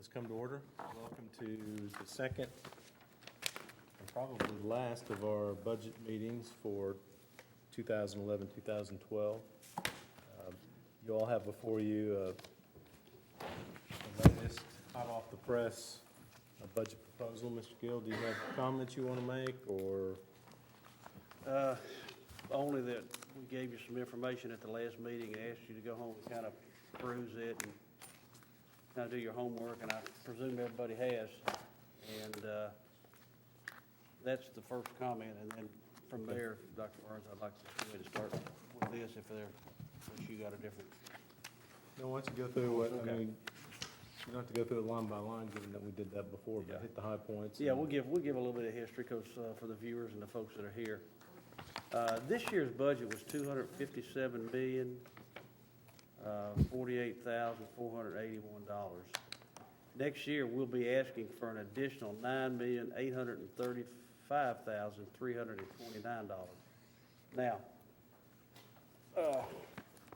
Let's come to order. Welcome to the second and probably last of our budget meetings for 2011, 2012. You all have before you the latest, hot off the press, a budget proposal. Mr. Gill, do you have comments you want to make, or? Only that we gave you some information at the last meeting and asked you to go home and kind of peruse it and kind of do your homework, and I presume everybody has. And that's the first comment, and then from there, Dr. Burns, I'd like to go ahead and start with this if you got a different. No, why don't you go through what, Okay. I mean, you don't have to go through it line by line, given that we did that before, but Yeah. hit the high points. Yeah, and- we'll give a little bit of history, because for the viewers and the folks that are here. This year's budget was $257,048,481. Next year, we'll be asking for an additional $9,835,329. Now,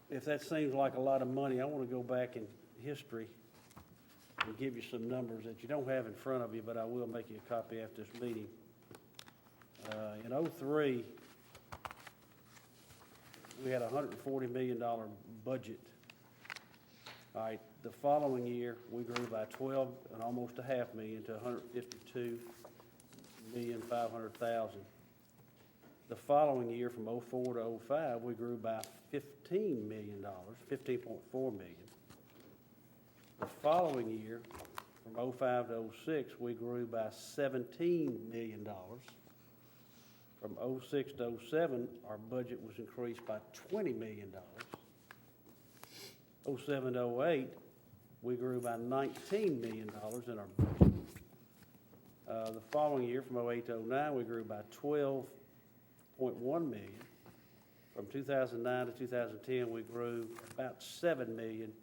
if that seems like a lot of money, I want to go back in history and give you some numbers that you don't have in front of you, but I will make you a copy after this meeting. In '03, we had a $140 million budget. All right, the following year, we grew by 12 and almost a half million to $152,500,000. The following year, from '04 to '05, we grew by $15 million, $15.4 million. The following year, from '05 to '06, we grew by $17 million. From '06 to '07, our budget was increased by $20 million. '07 to '08, we grew by $19 million in our budget. The following year, from '08 to '09, we grew by $12.1 million. From 2009 to 2010, we grew about $7 million.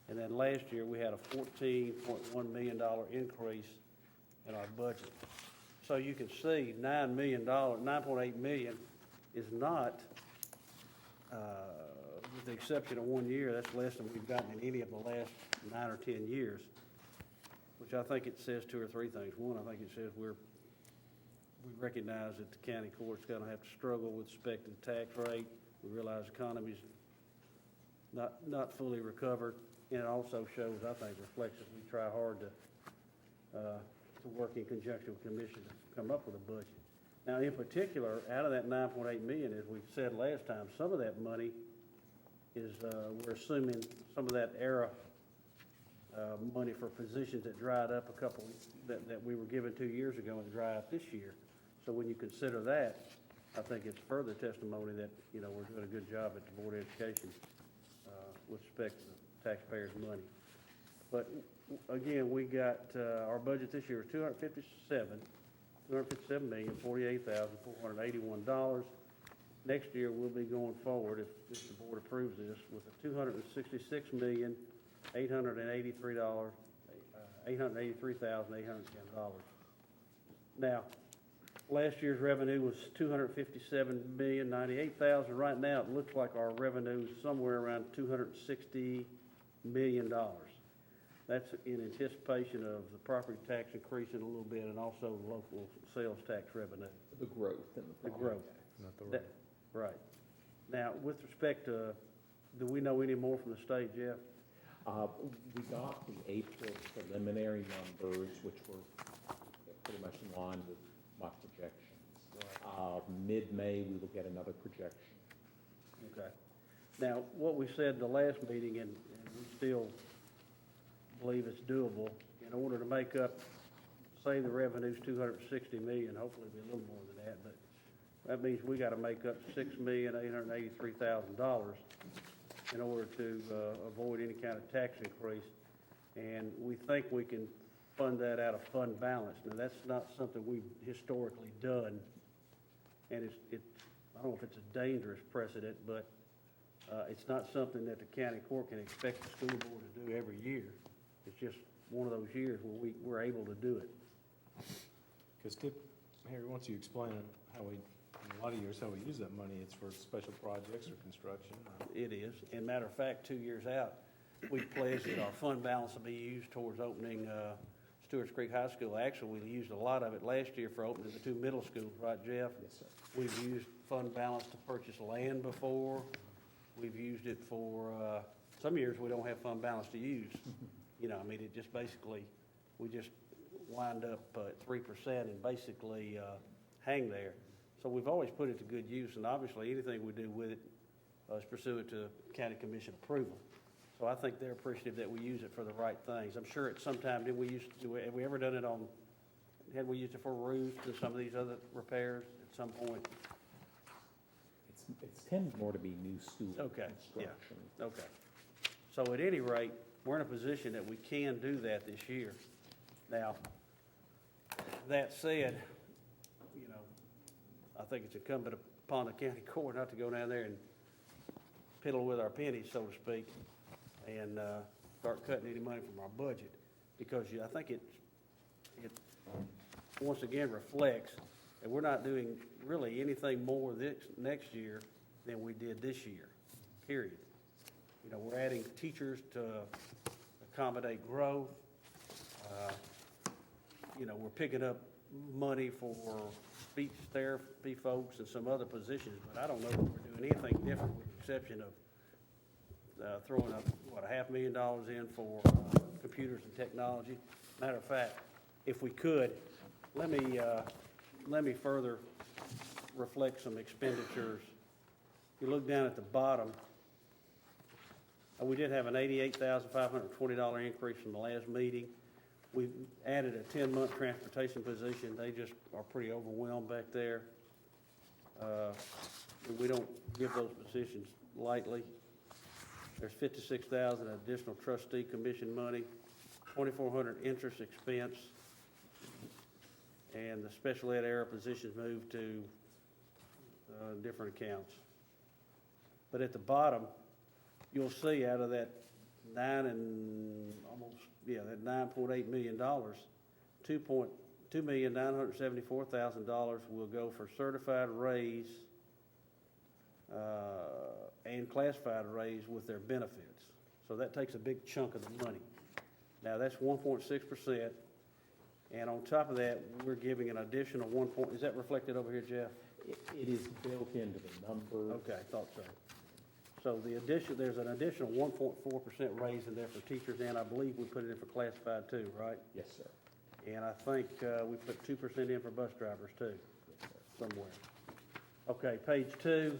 And then last year, we had a $14.1 million increase in our budget. So you can see $9.8 million is not, with the exception of 1 year, that's less than we've gotten in any of the last 9 or 10 years, which I think it says 2 or 3 things. One, I think it says we recognize that the county court's going to have to struggle with respect to the tax rate. We realize the economy's not fully recovered, and it also shows, I think, reflects that we try hard to work in conjunction with the commission to come up with a budget. Now, in particular, out of that $9.8 million, as we said last time, some of that money is, we're assuming some of that era money for positions that dried up that we were given 2 years ago and dry up this year. So when you consider that, I think it's further testimony that, we're doing a good job at the Board of Education with respect to the taxpayers' money. But again, we got, our budget this year is $257,048,481. Next year, we'll be going forward, if the board approves this, with a $883,810. Now, last year's revenue was $257,098,000. Right now, it looks like our revenue is somewhere around $260 million. That's in anticipation of the property tax increasing a little bit, and also local sales tax revenue. The growth in the growth. tax. Not the rate. Right. Now, with respect to, do we know any more from the state, Jeff? We got the April preliminary numbers, which were pretty much in line with my projections. Right. Mid-May, we will get another projection. Okay. Now, what we said the last meeting, and we still believe it's doable, in order to make up, say the revenue's $260 million, hopefully it'll be a little more than that, but that means we got to make up $6,883,000 in order to avoid any kind of tax increase. And we think we can fund that out of fund balance. Now, that's not something we've historically done, and I don't know if it's a dangerous precedent, but it's not something that the county court can expect the school board to do every year. It's just one of those years where we're able to do it. Because Harry, once you explain how we, in a lot of years, how we use that money, it's for special projects or construction. It is. And matter of fact, 2 years out, we pledged that our fund balance will be used towards opening Stewart's Creek High School. Actually, we used a lot of it last year for opening the two middle schools, right, Jeff? Yes, sir. We've used fund balance to purchase land before. We've used it for, some years we don't have fund balance to use. You know, I mean, it just basically, we just wind up at 3% and basically hang there. So we've always put it to good use, and obviously anything we do with it is pursuant to county commission approval. So I think they're appreciative that we use it for the right things. I'm sure at some time, have we ever done it on, had we used it for roofs and some of these other repairs at some point? It's tended more to be new school Okay, yeah. construction. Okay. So at any rate, we're in a position that we can do that this year. Now, that said, you know, I think it's incumbent upon the county court not to go down there and piddle with our pennies, so to speak, and start cutting any money from our budget, because I think it once again reflects that we're not doing really anything more next year than we did this year, period. You know, we're adding teachers to accommodate growth. You know, we're picking up money for speech therapy folks and some other positions, but I don't know that we're doing anything different with the exception of throwing up, $500,000 in for computers and technology. Matter of fact, if we could, let me further reflect some expenditures. You look down at the bottom, we did have an $88,520 increase from the last meeting. We've added a 10-month transportation position. They just are pretty overwhelmed back there. We don't give those positions lightly. There's $56,000 additional trustee commission money, $2,400 interest expense, and the special ed era positions moved to different accounts. But at the bottom, you'll see out of that $9.8 million, $2,974,000 will go for certified raise and classified raise with their benefits. So that takes a big chunk of the money. Now, that's 1.6%. And on top of that, we're giving an additional is that reflected over here, Jeff? It is built into the number. Okay, I thought so. So there's an additional 1.4% raise in there for teachers, and I believe we put it in for classified too, right? Yes, sir. And I think we put 2% in for bus drivers too, somewhere. Okay, page 2.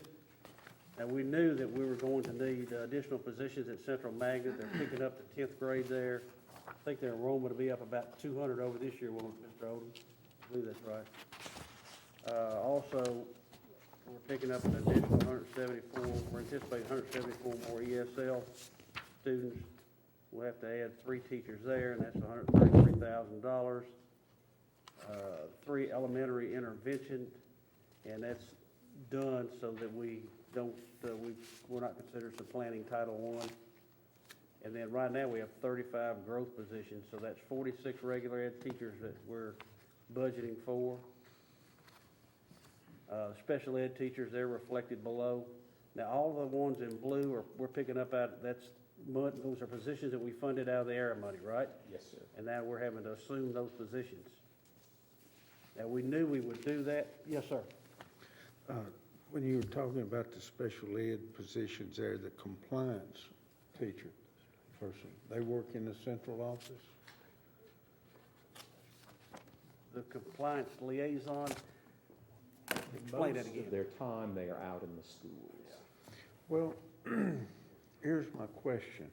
Now, we knew that we were going to need additional positions at Central Magnet. They're picking up the 10th grade there. I think their enrollment will be up about 200 over this year, won't it, Mr. Odom? I believe that's right. Also, we're picking up an additional 174, we're anticipating 174 more ESL students. We'll have to add 3 teachers there, and that's $133,000. 3 elementary intervention, and that's done so that we don't, we're not considered supplanting Title I. And then right now, we have 35 growth positions, so that's 46 regular ed teachers that we're budgeting for. Special ed teachers, they're reflected below. Now, all the ones in blue we're picking up out, those are positions that we funded out of the ARA money, right? Yes, sir. And now we're having to assume those positions. Now, we knew we would do that. Yes, sir. When you were talking about the special ed positions there, the compliance teacher person, they work in the central office? The compliance liaison, explain that Most again. of their time, they are out in the schools. Well, here's my question.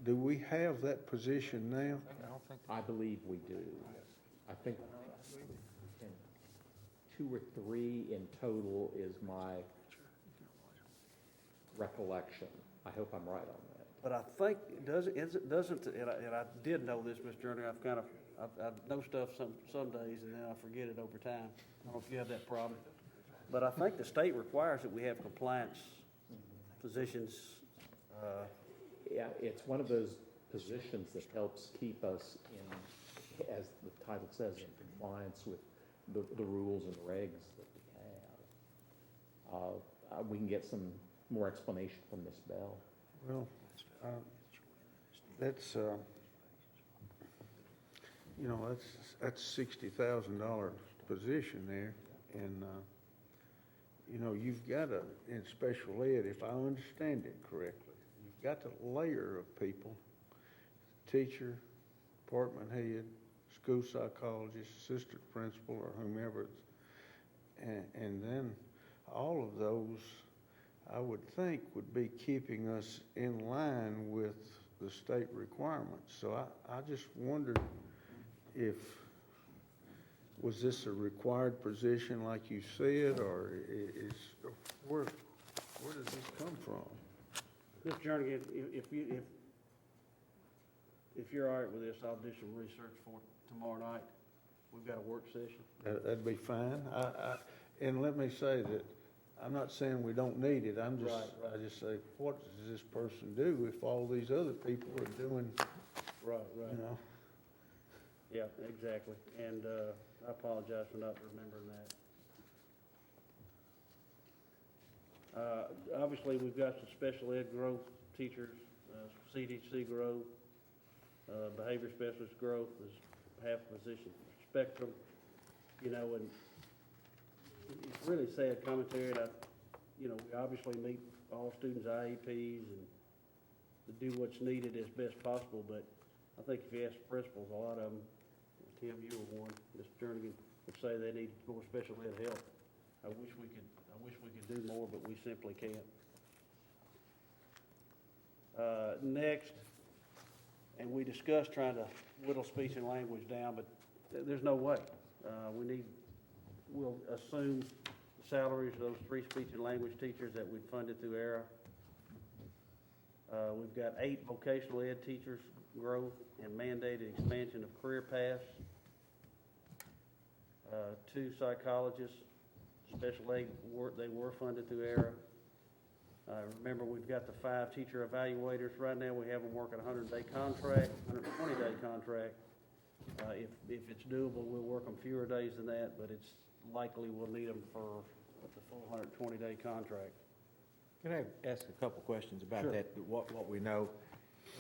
Do we have that position now? I believe we do. I think 2 or 3 in total is my recollection. I hope I'm right on that. But I think, and I did know this, Mr. Ernie, I know stuff some days and then I forget it over time. I don't know if you have that problem. But I think the state requires that we have compliance positions. Yeah, it's one of those positions that helps keep us in, as the title says, in compliance with the rules and regs that we have. We can get some more explanation from Ms. Bell. Well, That's, you know, that's $60,000 position there, and, you know, you've got to, in special ed, if I understand it correctly, you've got a layer of people, teacher, department head, school psychologist, assistant principal, or whomever, and then all of those, I would think, would be keeping us in line with the state requirements. So I just wondered if, was this a required position like you said, or where does this come from? Mr. Jernigan, if you're all right with this, I'll do some research for tomorrow night. We've got a work session. That'd be fine. And let me say that, I'm not saying we don't need it, I'm just, Right. I just say, what does this person do if all these other people are doing, Right, you know? Yeah, exactly. And I apologize for not remembering that. Obviously, we've got some special ed growth teachers, CDC growth, behavior specialist growth is half a position. Spectrum, you know, and it's really sad commentary. And we obviously meet all students' IEPs and to do what's needed as best possible. But I think if you ask principals, a lot of them, Tim, you were one, Mr. Jernigan, would say they need more special ed help. I wish we could do more, but we simply can't. Next, and we discussed trying to whittle speech and language down, but there's no way. We'll assume the salaries of those 3 speech and language teachers that we funded through ERA. We've got 8 vocational ed teachers growth and mandated expansion of career paths. 2 psychologists, special aid, they were funded through ERA. Remember, we've got the 5 teacher evaluators. Right now, we have them working a 100-day contract, 120-day contract. If it's doable, we'll work them fewer days than that, but it's likely we'll need them for the full 120-day contract. Can I ask a couple questions about Sure. that, what we know?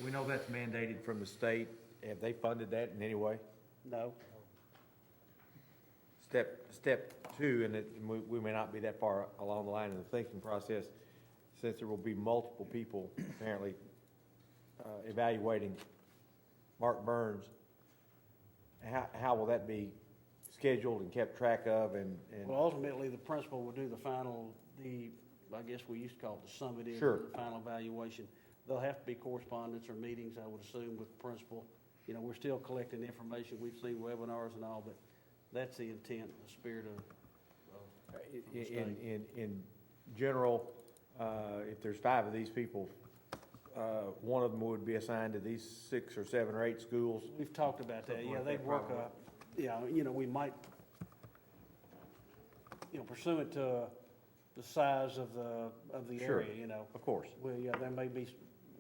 We know that's mandated from the state. Have they funded that in any way? No. Step 2, and we may not be that far along the line in the thinking process, since there will be multiple people apparently evaluating Mark Burns. How will that be scheduled and kept track of? And Well, ultimately, the principal will do the final, I guess we used to call it the summative, Sure. the final evaluation. There'll have to be correspondence or meetings, I would assume, with the principal. You know, we're still collecting information. We've seen webinars and all, but that's the intent, the spirit of the state. in general, if there's 5 of these people, one of them would be assigned to these 6 or 7 or 8 schools. We've talked about that. Something Yeah, like they'd that, work probably. up, we might, pursuant to the size of the Sure. area, Of course. Well, yeah, there may be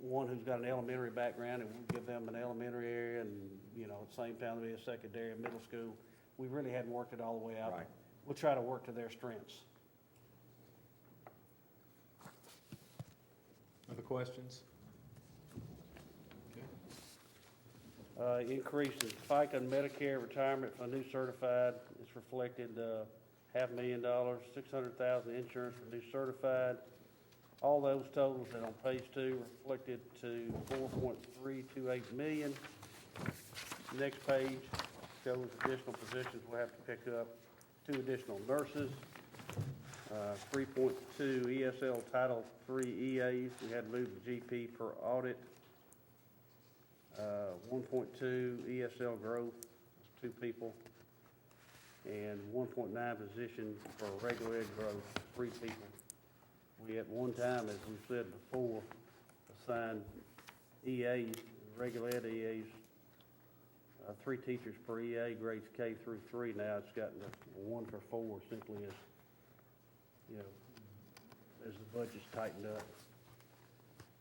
one who's got an elementary background, and we'll give them an elementary area, and, at the same time, there'll be a secondary and middle school. We really hadn't worked it all the way out. Right. We'll try to work to their strengths. Other questions? Increase in FICA and Medicare retirement for new certified, it's reflected, $500,000, $600,000 insurance for new certified. All those totals that on page 2 reflected to $4.328 million. Next page shows additional positions. We'll have to pick up 2 additional nurses, 3.2 ESL Title III EAs. We had to move the GP per audit. 1.2 ESL growth, that's 2 people, and 1.9 position for regular ed growth, 3 people. We at one time, as we said before, assigned EAs, regular ed EAs, 3 teachers per EA, grades K through 3. Now it's gotten to 1 for 4, simply as the budget's tightened up.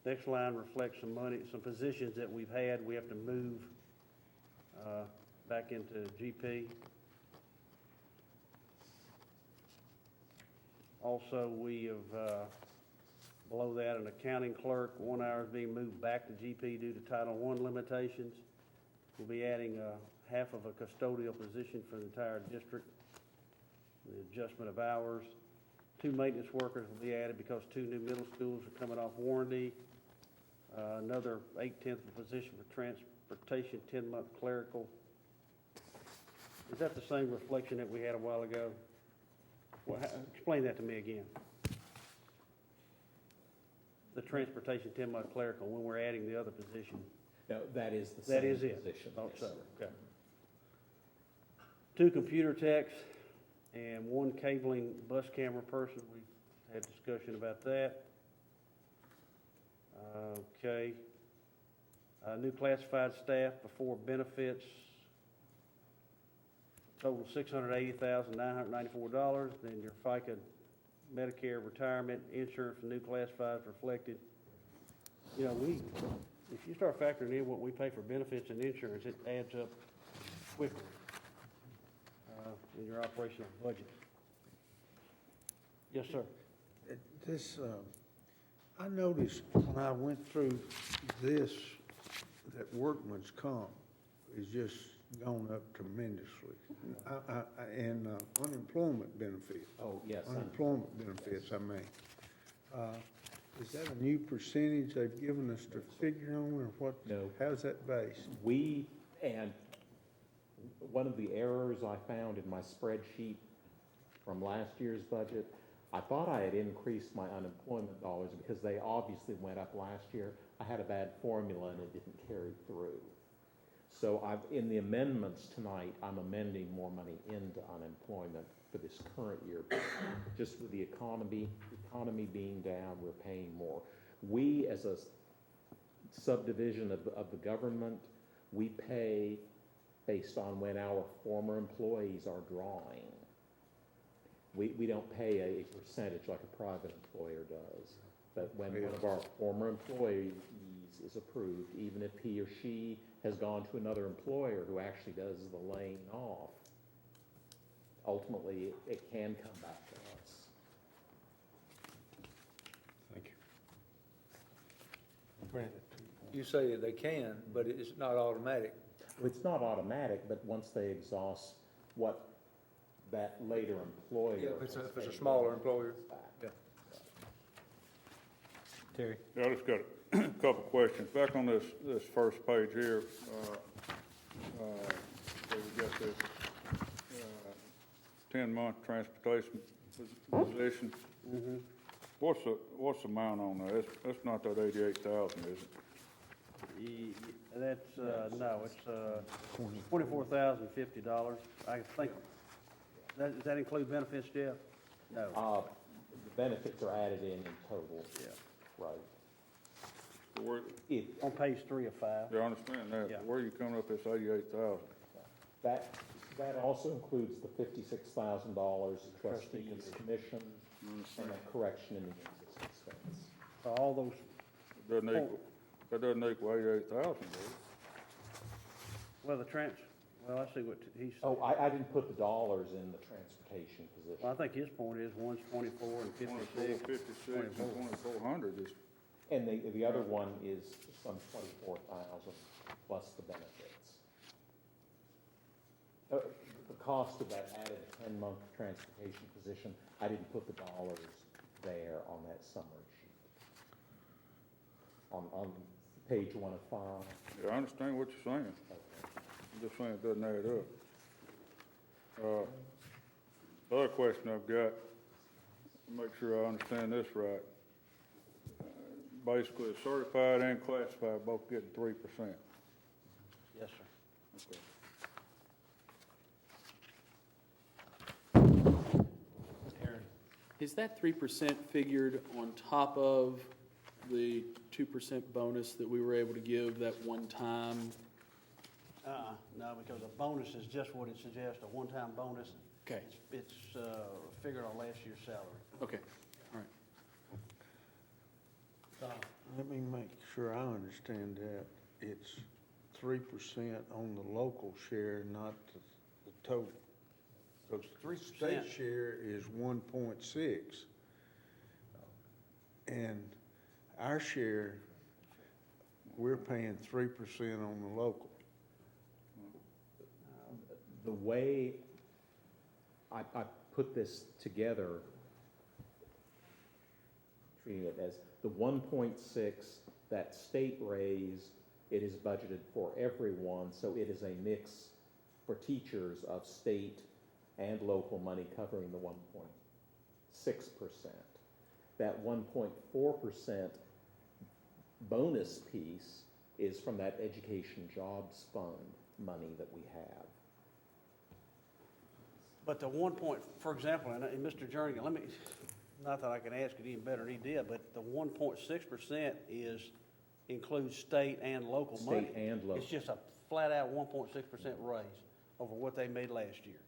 Next line reflects some money, some positions that we've had. We have to move back into GP. Also, we have Below that, an accounting clerk, 1 hour is being moved back to GP due to Title I limitations. We'll be adding half of a custodial position for the entire district, the adjustment of hours. 2 maintenance workers will be added because 2 new middle schools are coming off warranty. Another 8/10 of a position for transportation, 10-month clerical. Is that the same reflection that we had a while ago? Well, explain that to me again. The transportation 10-month clerical, when we're adding the other position. No, that is the That same is it? position. Thought yes, so, sir. okay. 2 computer techs and 1 cabling bus camera person. We had discussion about that. Okay. New classified staff before benefits, total $680,994. Then your FICA, Medicare, retirement, insurance, and new classifieds reflected. You know, if you start factoring in what we pay for benefits and insurance, it adds up quickly in your operational budget. Yes, sir. This, I noticed when I went through this, that workman's comp is just gone up tremendously. And unemployment benefit. Oh, yes. Unemployment benefits, I mean. Is that a new percentage they've given us to figure on, or what? No. How's that based? And one of the errors I found in my spreadsheet from last year's budget, I thought I had increased my unemployment dollars because they obviously went up last year. I had a bad formula and it didn't carry through. So in the amendments tonight, I'm amending more money into unemployment for this current year. Just with the economy being down, we're paying more. We, as a subdivision of the government, we pay based on when our former employees are drawing. We don't pay a percentage like a private employer does. But when one of our former employees is approved, even if he or she has gone to another employer who actually does the laying off, ultimately it can come back to us. Thank you. You say they can, but it's not automatic. It's not automatic, but once they exhaust what that later employer. Yeah, if it's a has paid, smaller employer. it's back. Yeah. Terry? Yeah, I just got a couple questions. Back on this first page here, where we got this 10-month transportation position. What's the amount on that? That's not that 88,000, is it? That's, no, it's $24,050. I think, does that include benefits, Jeff? No. The benefits are added in total. Yeah. Right. Where, On page 3 of 5. yeah, I understand that, Yeah. but where you coming up this 88,000? That also includes the $56,000 trustees commission and a correction in the interest expense. So all those, That doesn't equal 88,000, does it? well, well, I see what he's, Oh, I didn't put the dollars in the transportation position. well, I think his point is one's 24 and 56. 56 and 2,400 is, And the other one is some 24,000 plus the benefits. The cost of that added 10-month transportation position, I didn't put the dollars there on that summary sheet. On page 1 of 5. yeah, I understand what you're saying. I'm just saying it doesn't add up. The other question I've got, make sure I understand this right. Basically, certified and classified both getting 3%. Yes, sir. Okay. Is that 3% figured on top of the 2% bonus that we were able to give that one time? No, because a bonus is just what it suggests, a one-time bonus. Okay. It's figured on last year's salary. Okay, all right. Let me make sure I understand that. It's 3% on the local share, not the total. Because 3%. state share is 1.6. And our share, we're paying 3% on the local. The way I put this together, treating it as the 1.6, that state raise, it is budgeted for everyone, so it is a mix for teachers of state and local money covering the 1.6%. That 1.4% bonus piece is from that education jobs fund money that we have. But the for example, and Mr. Jernigan, not that I can ask it even better than he did, but the 1.6% includes state and local money. State and local. It's just a flat-out 1.6% raise over what they made last year.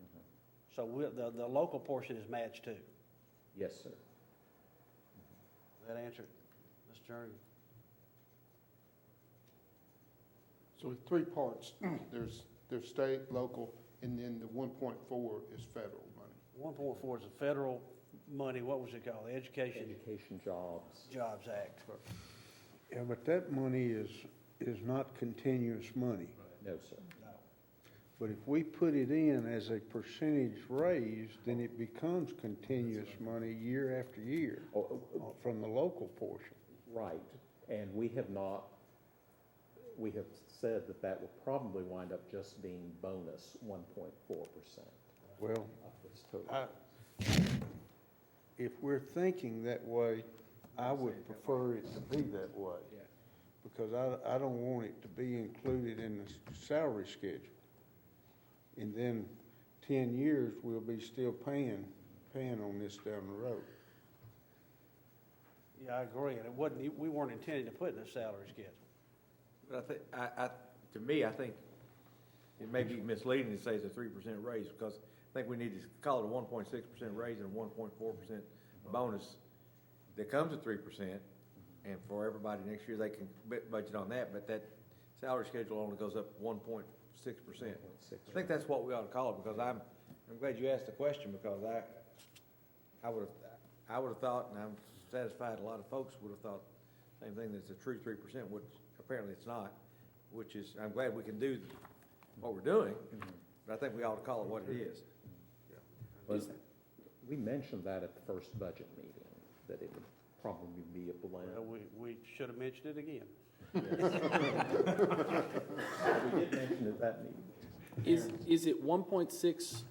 So the local portion is matched too. Yes, sir. Does that answer it, Mr. Jernigan? So it's three parts. There's state, local, and then the 1.4 is federal money. 1.4 is the federal money, what was it called? The Education Jobs. Jobs Act. Yeah, but that money is not continuous money. No, sir. But if we put it in as a percentage raise, then it becomes continuous money year after year from the local portion. Right, and we have said that will probably wind up just being bonus 1.4%. Well, of this total. If we're thinking that way, I would prefer it to be that way. Because I don't want it to be included in the salary schedule. And then 10 years, we'll be still paying on this down the road. Yeah, I agree, and we weren't intending to put in a salary schedule. But I think, to me, I think it may be misleading to say it's a 3% raise, because I think we need to call it a 1.6% raise and a 1.4% bonus that comes at 3%, and for everybody next year, they can budget on that, but that salary schedule only goes up 1.6%. I think that's what we ought to call it, because I'm glad you asked the question, because I would have thought, and I'm satisfied a lot of folks would have thought the same thing, that's a true 3%, which apparently it's not, which is, I'm glad we can do what we're doing, but I think we ought to call it what it is. Well, we mentioned that at the first budget meeting, that it would probably be a blend. Well, we should have mentioned it again. We did mention it at that meeting. Is it 1.6,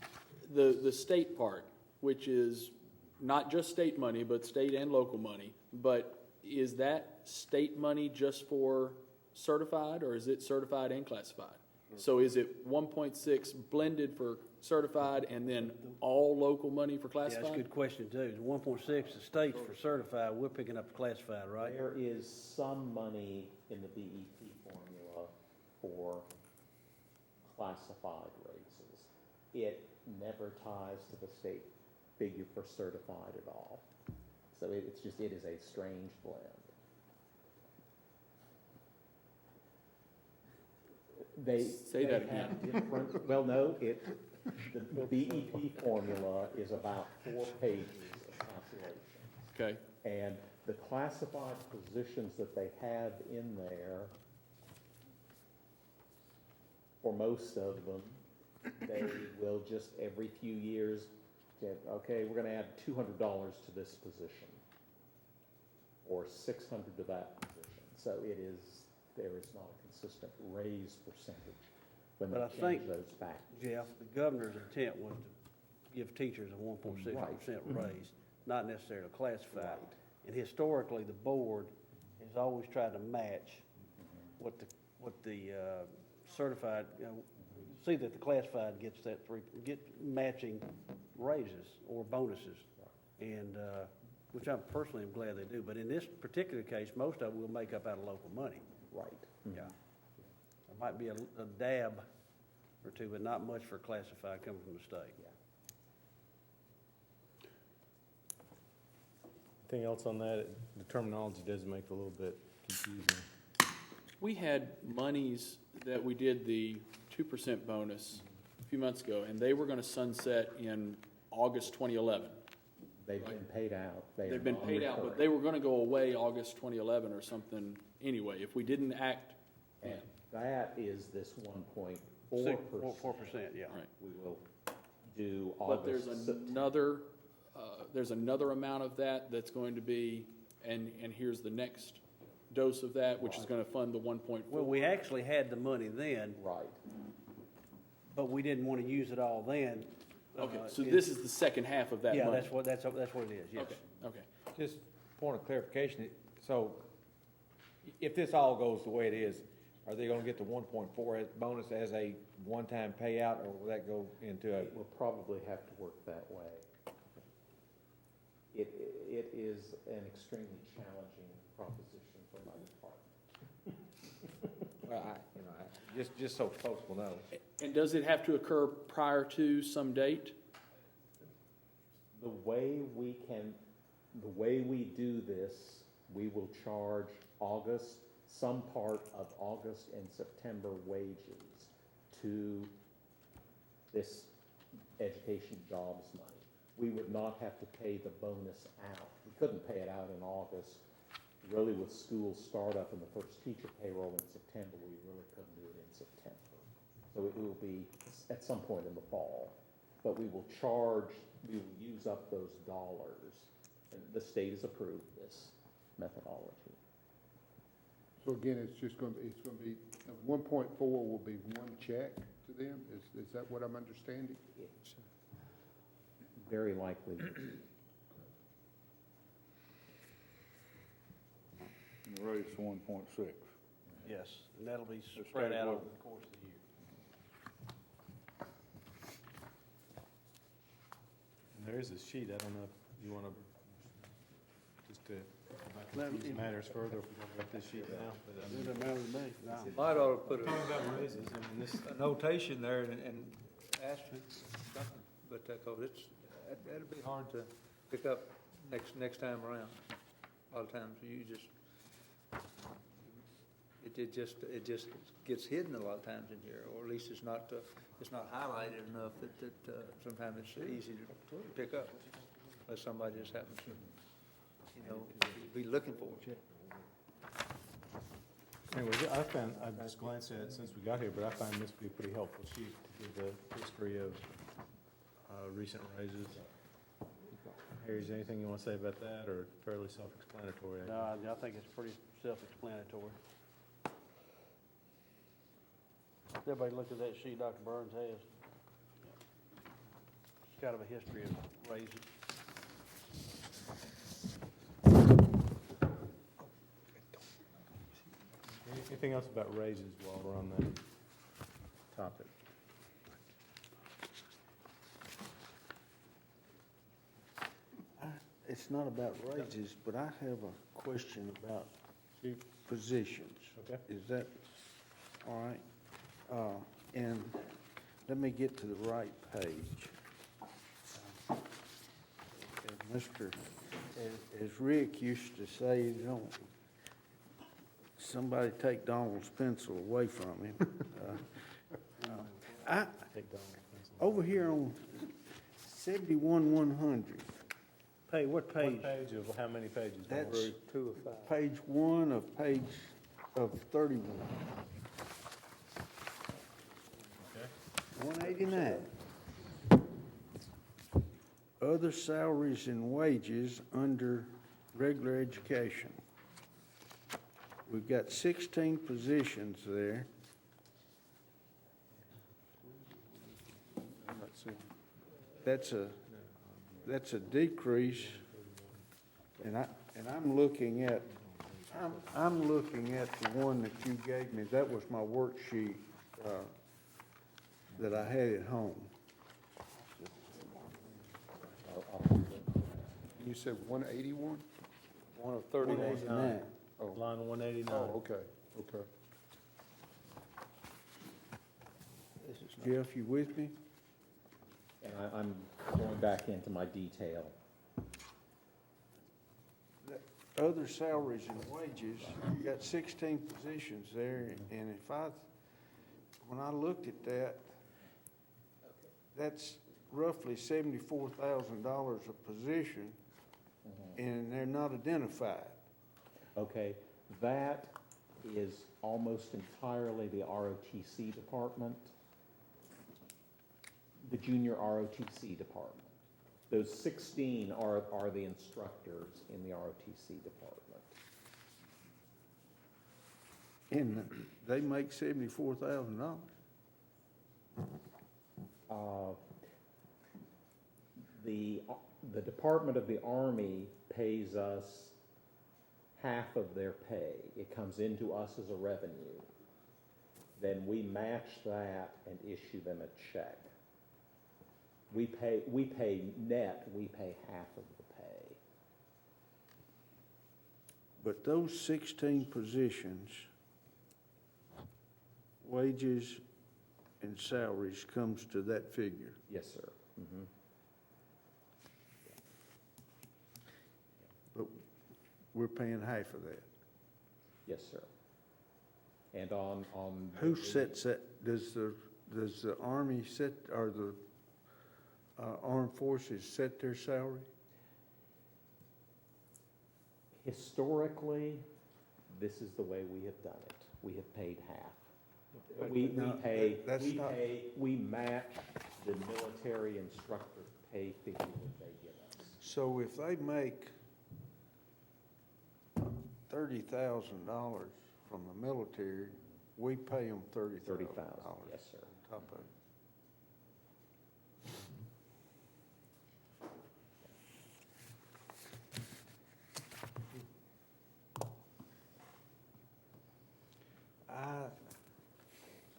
the state part, which is not just state money, but state and local money, but is that state money just for certified, or is it certified and classified? So is it 1.6 blended for certified and then all local money for Yeah, classified? that's a good question too. 1.6, the state's for certified, we're picking up the classified, right? There is some money in the BEP formula for classified raises. It never ties to the state figure for certified at all. So it is a strange blend. Say that again. Have different, well, no, the BEP formula is about 4 pages of calculations. Okay. And the classified positions that they have in there, for most of them, they will just every few years, okay, we're gonna add $200 to this position, or $600 to that position. So there is not a consistent raise percentage when they But I change think, those factors. Jeff, the governor's intent was to give teachers a 1.6% raise, not necessarily classified. Right. And historically, the board has always tried to match what the certified, see that the classified gets matching raises or bonuses. And, which I personally am glad they do. But in this particular case, most of it will make up out of local money. Right. Yeah. There might be a dab or two, but not much for classified coming from the state. Anything else on that? The terminology does make it a little bit confusing. We had monies that we did the 2% bonus a few months ago, and they were going to sunset in August 2011. They've been paid out. They are They've been paid out, but non-recurring. they were gonna go away August 2011 or something anyway, if we didn't act then. And that is this 1.4%. 4%, yeah. Right. We will do But there's August, September. another amount of that that's going to be, and here's the next dose of that, which is gonna fund the 1.4. Well, we actually had the money then, Right. but we didn't want to use it all then. Okay, so this is the second half of that money? Yeah, that's what it is, yes. Okay, okay. Just point of clarification, so if this all goes the way it is, are they gonna get the 1.4 as bonus as a one-time payout, or will that go into a? It will probably have to work that way. It is an extremely challenging proposition for my department. Well, just so folks will know. And does it have to occur prior to some date? The way we do this, we will charge some part of August and September wages to this education jobs money. We would not have to pay the bonus out. We couldn't pay it out in August. Really, with school startup and the first teacher payroll in September, we really couldn't do it in September. So it will be at some point in the fall. But we will use up those dollars. And the state has approved this methodology. So again, it's gonna be, 1.4 will be one check to them? Is that what I'm understanding? It's very likely. Raise 1.6. Yes, and that'll be spread out over the course of the year. And there is a sheet, I don't know if you want to, just to confuse matters further, if we talk about this sheet now, but I mean, Doesn't matter to me, no. Might ought to put talking about raises, I mean, this, a notation there and asterisk, something, but, 'cause that'd be hard to pick up next time around. A lot of times you just, it just gets hidden a lot of times in here, or at least it's not highlighted enough that sometimes it's easy to pick up, unless somebody just happens to, be looking for it. anyway, I just glanced at it since we got here, but I find this to be a pretty helpful sheet to give the history of recent raises. Harry, is there anything you want to say about that, or fairly self-explanatory? No, I think it's pretty self-explanatory. Everybody look at that sheet Dr. Burns has. It's kind of a history of raises. Anything else about raises while we're on that topic? It's not about raises, but I have a question about positions. Okay. Is that all right? And let me get to the right page. As Rick used to say, don't somebody take Donald's pencil away from him. Take down the pencil. Over here on 71-100, what What page? page of, how many pages? That's 2 of 5. page 1 of 31. Okay. 189. Other salaries and wages under regular education. We've got 16 positions there. I'm not seeing. That's a decrease, and I'm looking at the one that you gave me. That was my worksheet that I had at home. You said 181? 1 of 31. 189. Line 189. Oh, okay, okay. Jeff, you with me? And I'm going back into my detail. Other salaries and wages, you got 16 positions there, and when I looked at that, that's roughly $74,000 a position, and they're not identified. Okay, that is almost entirely the ROTC department, the junior ROTC department. Those 16 are the instructors in the ROTC department. And they make $74,000. The Department of the Army pays us half of their pay. It comes into us as a revenue. Then we match that and issue them a check. We pay net, we pay half of the pay. But those 16 positions, wages and salaries comes to that figure. Yes, sir. Mhm. But we're paying half of that. Yes, sir. And on. Who sets that? Does the Army set, or the Armed Forces set their salary? Historically, this is the way we have done it. We have paid half. We No, pay, that's we not- pay, we match the military instructor pay figure that they give us. So if they make $30,000 from the military, we pay them $30,000. $30,000, yes, sir. On top of it.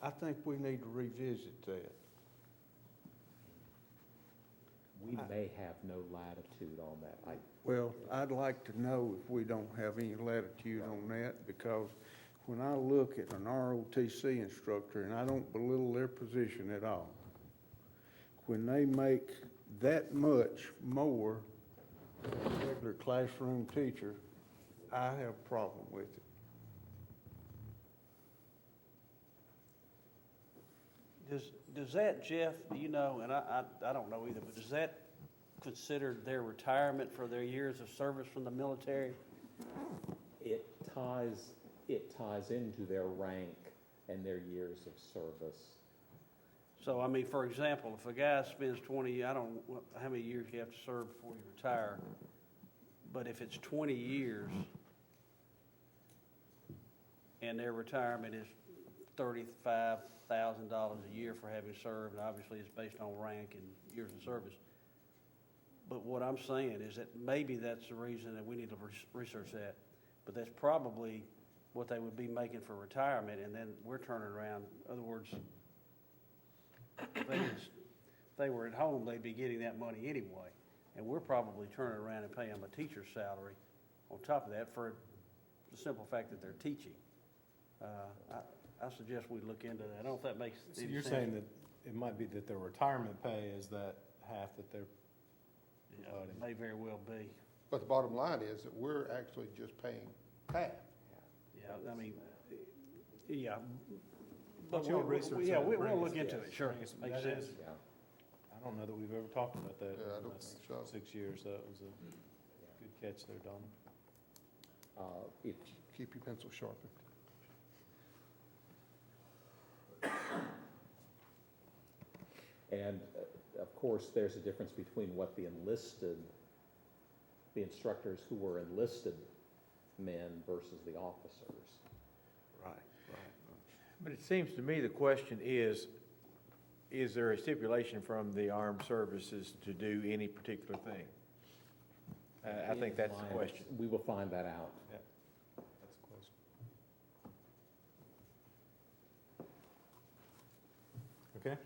I think we need to revisit that. We may have no latitude on that. Well, I'd like to know if we don't have any latitude on that, because when I look at an ROTC instructor, and I don't belittle their position at all, when they make that much more than a regular classroom teacher, I have a problem with it. Does that, Jeff, do you know, and I don't know either, but does that consider their retirement for their years of service from the military? It ties into their rank and their years of service. So, I mean, for example, if a guy spends 20, I don't know how many years you have to serve before you retire, but if it's 20 years and their retirement is $35,000 a year for having served, and obviously it's based on rank and years of service. But what I'm saying is that maybe that's the reason that we need to research that, but that's probably what they would be making for retirement, and then we're turning around, in other words, if they were at home, they'd be getting that money anyway, and we're probably turning around and paying them a teacher's salary on top of that for the simple fact that they're teaching. I suggest we look into that. I don't know if that makes So any you're sense. saying that it might be that their retirement pay is that half that they're Yeah, it may very well be. But the bottom line is that we're actually just paying half. Yeah, I mean, yeah. Why don't y'all research Yeah, that and we'll bring look us- into it, sure. bring us- Makes that is- sense. Yeah. I don't know that we've ever talked about that Yeah, I in the don't last think so. 6 years. That was a good catch there, Don. It, Keep your pencil sharpened. And of course, there's a difference between what the instructors who were enlisted men versus the officers. Right. But it seems to me the question is there a stipulation from the armed services to do any particular thing? I think that's the question. We will find that out. Yeah, that's close. Okay.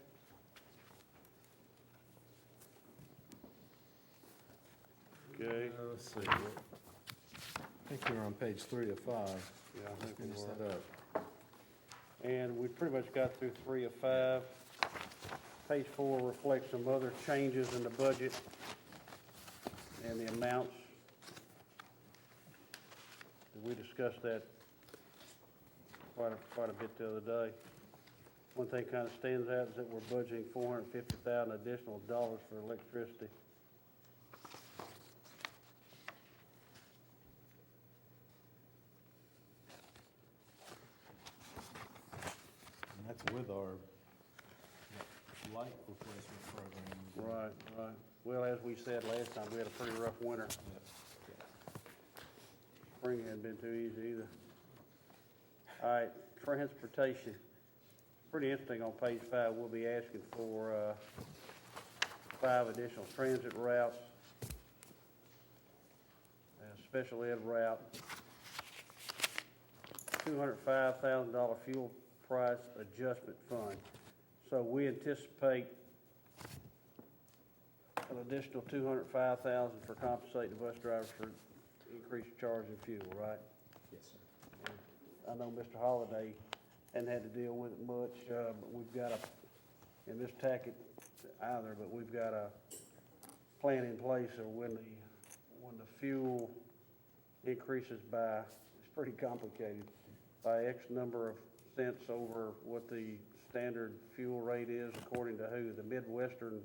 Okay. Let's see. I think we're on page 3 of 5. Yeah, I think we Finish were. that up. And we pretty much got through 3 of 5. Page 4 reflects some other changes in the budget and the amounts. We discussed that quite a bit the other day. One thing kind of stands out is that we're budgeting $450,000 additional dollars for electricity. And that's with our light replacement program. Right, right. Well, as we said last time, we had a pretty rough winter. Spring hadn't been too easy either. All right, transportation. Pretty interesting on page 5, we'll be asking for 5 additional transit routes, a special ed route, $205,000 fuel price adjustment fund. So we anticipate an additional $205,000 for compensating the bus drivers for increased charge in fuel, right? Yes, sir. I know Mr. Holliday hadn't had to deal with it much, but we've got a, and Ms. Tackett either, but we've got a plan in place of when the fuel increases by, it's pretty complicated, by X number of cents over what the standard fuel rate is according to who? The Midwestern,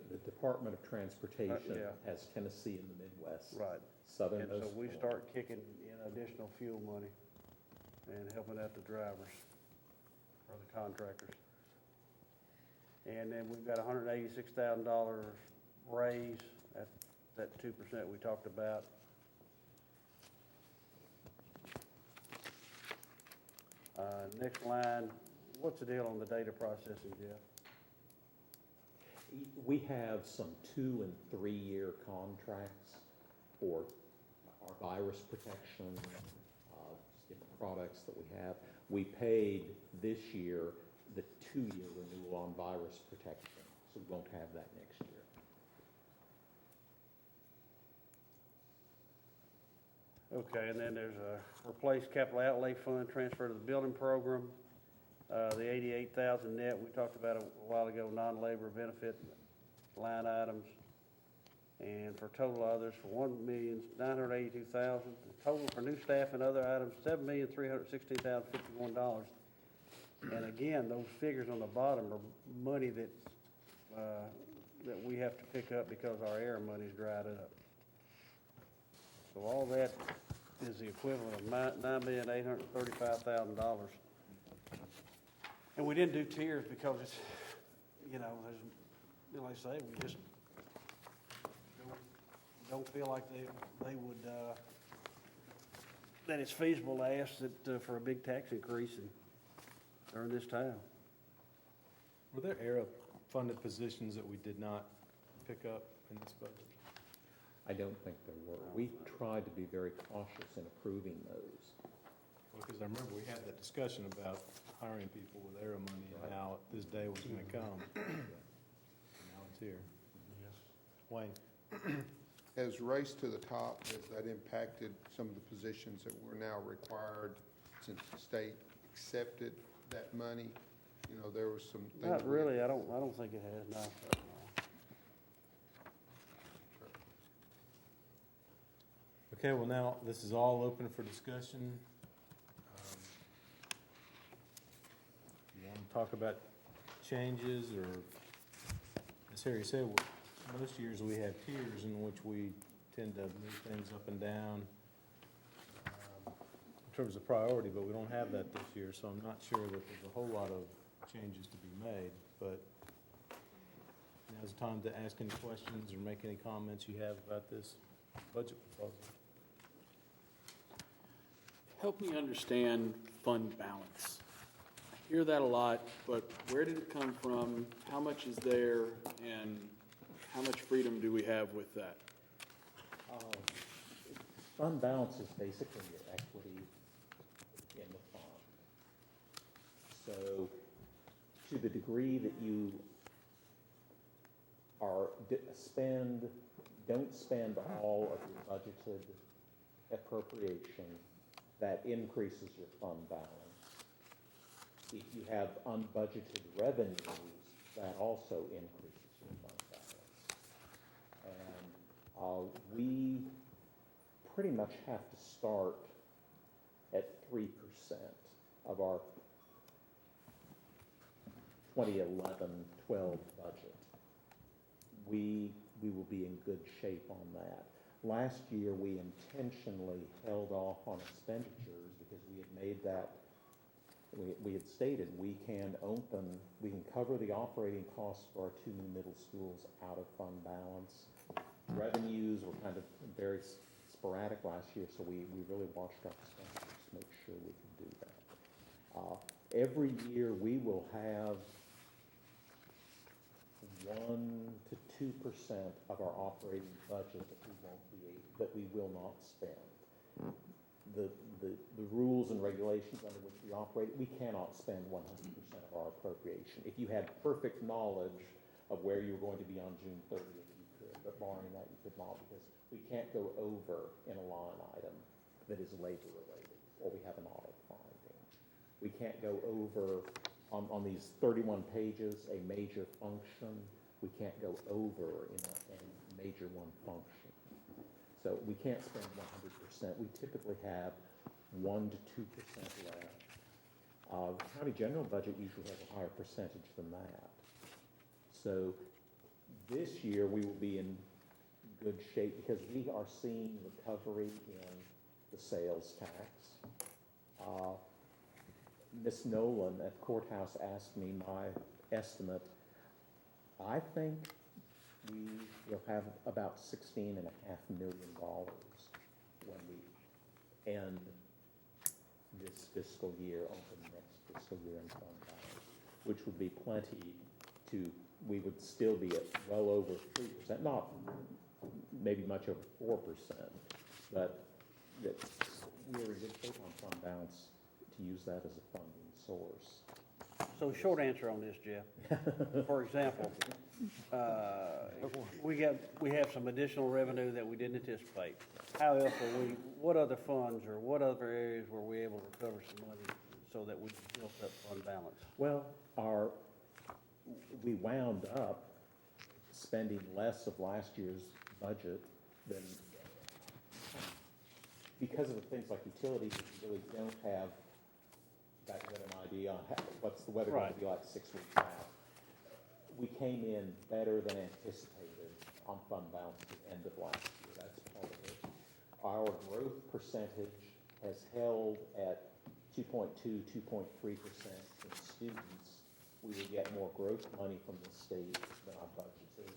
The Department of Transportation yeah. has Tennessee in the Midwest. right. Southernmost. And so we point. start kicking in additional fuel money and helping out the drivers or the contractors. And then we've got $186,000 raise, that 2% we talked about. Next line, what's the deal on the data processing, Jeff? We have some 2- and 3-year contracts for our virus protection, different products that we have. We paid this year the 2-year renewal on virus protection, so we won't have that next year. Okay, and then there's a replace capital outlay fund, transfer to the building program. The 88,000 net, we talked about a while ago, non-labor benefit line items. And for total others, for $1,982,000. Total for new staff and other items, $7,316,051. And again, those figures on the bottom are money that we have to pick up because our air money's dried up. So all that is the equivalent of $9,835,000. And we didn't do tiers because it's, as I say, we just don't feel like they would, that it's feasible to ask that, for a big tax increase during this time. Were there era-funded positions that we did not pick up in this budget? I don't think there were. We tried to be very cautious in approving those. Because I remember we had that discussion about hiring people with era money and how this day was going to come. And now it's here. Wayne? As race to the top, has that impacted some of the positions that we're now required since the state accepted that money? There was some things. Not really, I don't think it has, no. Okay, well now, this is all open for discussion. You want to talk about changes, or, as Harry said, most years we have tiers in which we tend to move things up and down in terms of priority, but we don't have that this year, so I'm not sure that there's a whole lot of changes to be made, but now's the time to ask any questions or make any comments you have about this budget proposal. Help me understand fund balance. I hear that a lot, but where did it come from? How much is there? And how much freedom do we have with that? Fund balance is basically your equity in the fund. So to the degree that you don't spend all of your budgeted appropriation, that increases your fund balance. If you have unbudgeted revenues, that also increases your fund balance. And we pretty much have to start at 3% of our 2011-12 budget. We will be in good shape on that. Last year, we intentionally held off on expenditures because we had made that, we had stated we can cover the operating costs for our 2 new middle schools out of fund balance. Revenues were kind of very sporadic last year, so we really watched our expenditures to make sure we could do that. Every year, we will have 1 to 2% of our operating budget that we will not spend. The rules and regulations under which we operate, we cannot spend 100% of our appropriation. If you had perfect knowledge of where you were going to be on June 30th, you could, but barring that, you could not, because we can't go over in a line item that is labor-related, or we have an audit finding. We can't go over, on these 31 pages, a major function. We can't go over in a major one function. So we can't spend 100%. We typically have 1 to 2% left. County general budget usually has a higher percentage than that. So this year we will be in good shape because we are seeing recovery in the sales tax. Ms. Nolan at courthouse asked me my estimate. I think we will have about $16.5 million when we end this fiscal year, open next fiscal year in fund balance, which would be plenty we would still be at well over 3%, not maybe much over 4%, but that we're in good shape on fund balance to use that as a funding source. So short answer on this, Jeff. For example, we have some additional revenue that we didn't anticipate. How else what other funds or what other areas were we able to recover some money so that we built up fund balance? Well, we wound up spending less of last year's budget than, because of the things like utilities, we really don't have that good an idea on what's the weather going to be like 6 weeks out. We came in better than anticipated on fund balance at the end of last year. That's part of it. Our growth percentage has held at 2.2, 2.3% in students. We will get more growth money from the state than our budget is.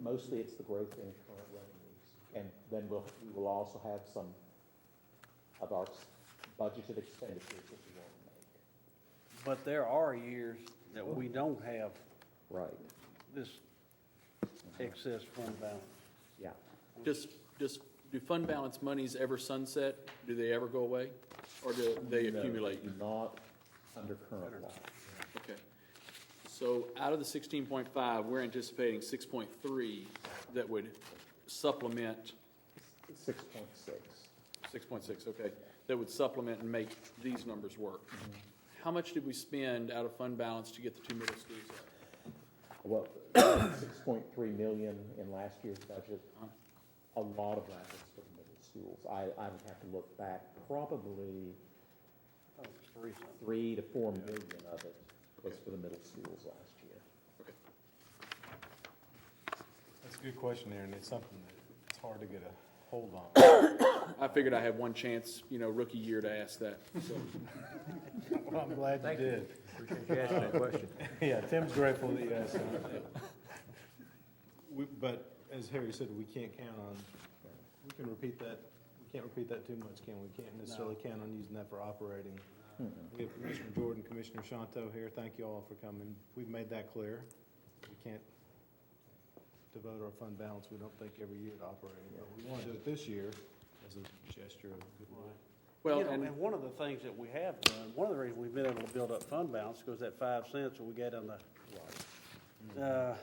Mostly it's the growth in current revenues. And then we will also have some of our budgeted expenditures that we want to make. But there are years that we don't have this excess fund balance. Yeah. Just, do fund balance monies ever sunset? Do they ever go away? Or do they accumulate? Not under current law. Okay. So out of the 16.5, we're anticipating 6.3 that would supplement 6.6. 6.6, okay, that would supplement and make these numbers work. How much did we spend out of fund balance to get the 2 middle schools up? Well, 6.3 million in last year's budget. A lot of that was for the middle schools. I would have to look back. Probably 3 to 4 million of it was for the middle schools last year. Okay. That's a good question, Aaron. It's something that it's hard to get a hold on. I figured I had one chance, rookie year to ask that. So. Well, I'm glad you did. Appreciate you asking that question. Yeah, Tim's grateful that you asked that. But as Harry said, we can't count on, we can't repeat that too much, can we? Can't necessarily count on using that for operating. We have Commissioner Jordan, Commissioner Shanto here. Thank you all for coming. We've made that clear. We can't devote our fund balance, we don't think, every year to operating, but we want to do it this year as a gesture of goodwill. Well, And one of the things that we have done, one of the reasons we've been able to build up fund balance goes that 5 cents that we got on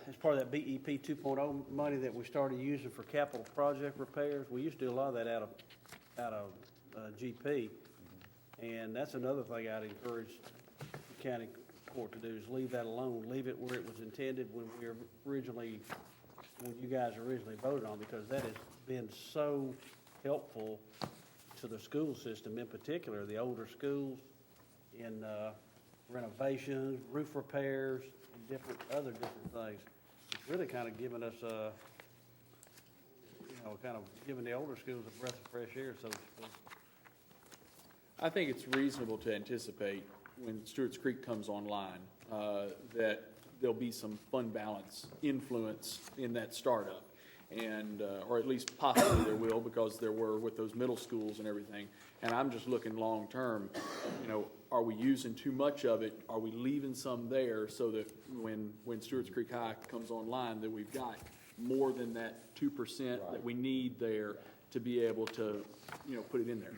as part of that BEP 2.0 money that we started using for capital project repairs. We used to do a lot of that out of GP. And that's another thing I'd encourage the county court to do, is leave that alone, leave it where it was intended when you guys originally voted on, because that has been so helpful to the school system, in particular, the older schools in renovations, roof repairs, and other different things. It's really kind of giving us, kind of giving the older schools a breath of fresh air, so to speak. I think it's reasonable to anticipate when Stewart's Creek comes online, that there'll be some fund balance influence in that startup. And, or at least possibly there will, because there were with those middle schools and everything. And I'm just looking long-term, are we using too much of it? Are we leaving some there so that when Stewart's Creek High comes online, that we've got more than that 2% that we need there to be able to, put it in there?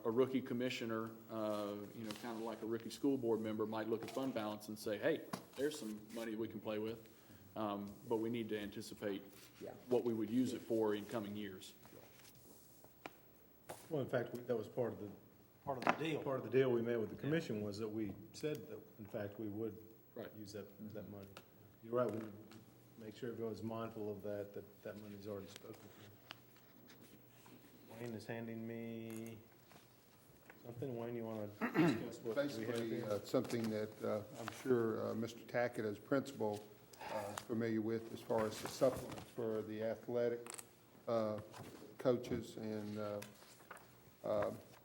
A rookie commissioner, kind of like a rookie school board member might look at fund balance and say, hey, there's some money we can play with. But we need to anticipate what we would use it for in coming years. Well, in fact, that was part of the deal we made with the commission, was that we said that, in fact, we would use that money. You're right, we would make sure everyone's mindful of that money's already spoken for. Wayne is handing me something. Wayne, you want to discuss what we have Basically, here? something that I'm sure Mr. Tackett as principal is familiar with as far as the supplements for the athletic coaches. And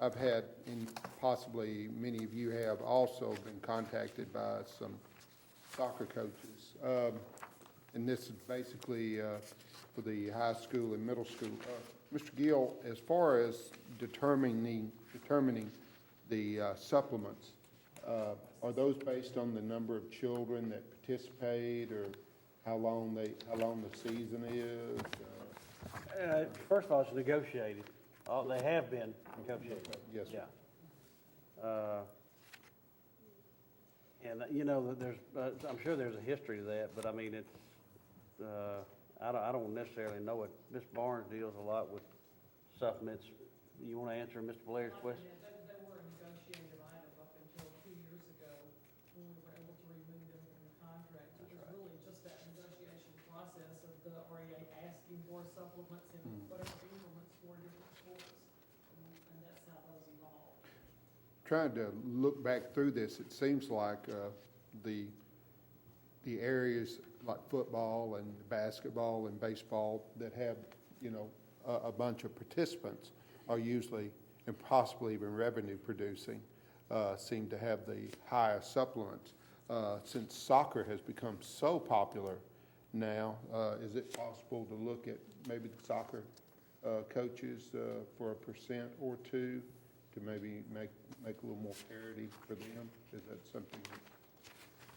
I've had, and possibly many of you have also been contacted by some soccer coaches. And this is basically for the high school and middle school. Mr. Gill, as far as determining the supplements, are those based on the number of children that participate, or how long the season is? First of all, it's negotiated. They have been negotiated. Yes, sir. Yeah. And, there's, I'm sure there's a history to that, but I mean, it's, I don't necessarily know it. Ms. Barnes deals a lot with supplements. You want to answer Mr. Blair's question? They were a negotiated item up until 2 years ago, when we were able to remove them from the contract. It was really just that negotiation process of the REA asking for supplements in whatever increments for different sports, and that's how those evolved. Trying to look back through this, it seems like the areas like football and basketball and baseball that have, a bunch of participants are usually, and possibly even revenue producing, seem to have the highest supplements. Since soccer has become so popular now, is it possible to look at maybe the soccer coaches for 1% or 2% to maybe make a little more parity for them? Is that something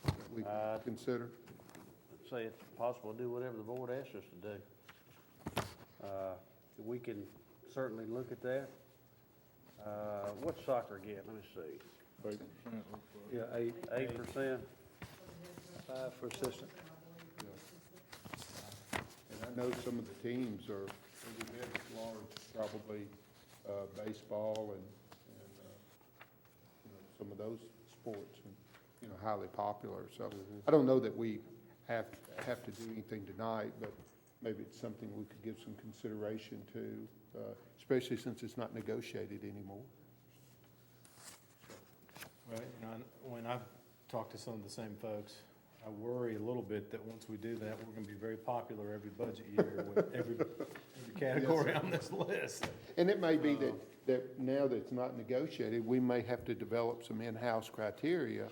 that we can consider? I'd say it's possible to do whatever the board asks us to do. We can certainly look at that. What's soccer get? Let me see. 8%. Yeah, 8%. 5 for assistant. And I know some of the teams are pretty big, large, probably baseball and some of those sports, and, highly popular. So I don't know that we have to do anything tonight, but maybe it's something we could give some consideration to, especially since it's not negotiated anymore. Right, when I've talked to some of the same folks, I worry a little bit that once we do that, we're gonna be very popular every budget year with every category on this list. And it may be that now that it's not negotiated, we may have to develop some in-house criteria,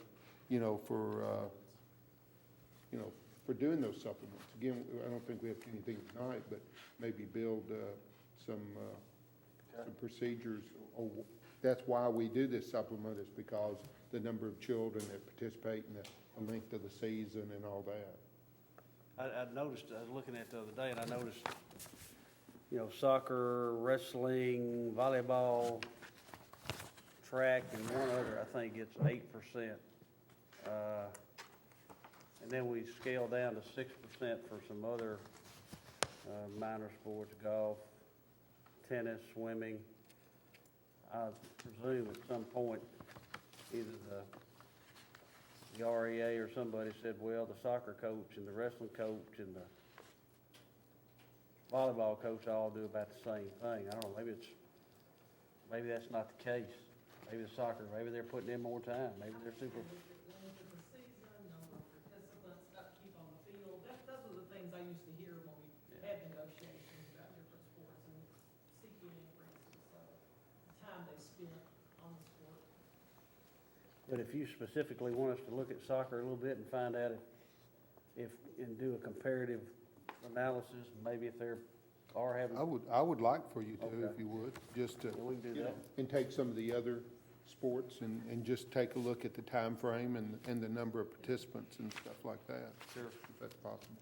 for doing those supplements. Again, I don't think we have anything tonight, but maybe build some procedures. Or that's why we do this supplement, is because the number of children that participate and the length of the season and all that. I noticed, I was looking at it the other day, and I noticed, soccer, wrestling, volleyball, track, and one other, I think gets 8%. And then we scale down to 6% for some other minor sports, golf, tennis, swimming. I presume at some point, either the REA or somebody said, well, the soccer coach and the wrestling coach and the volleyball coach all do about the same thing. I don't know, maybe that's not the case. Maybe the soccer, maybe they're putting in more time, maybe they're super, Length of the season, number of participants, upkeep on the field, those are the things I used to hear when we had negotiations about different sports and seeking increases, so the time they spent on the sport. but if you specifically want us to look at soccer a little bit and find out and do a comparative analysis, maybe if there are having, I would like for you to, Okay. if you would, just to, we can do that. and take some of the other sports and just take a look at the time frame and the number of participants and stuff like that. Sure. If that's possible.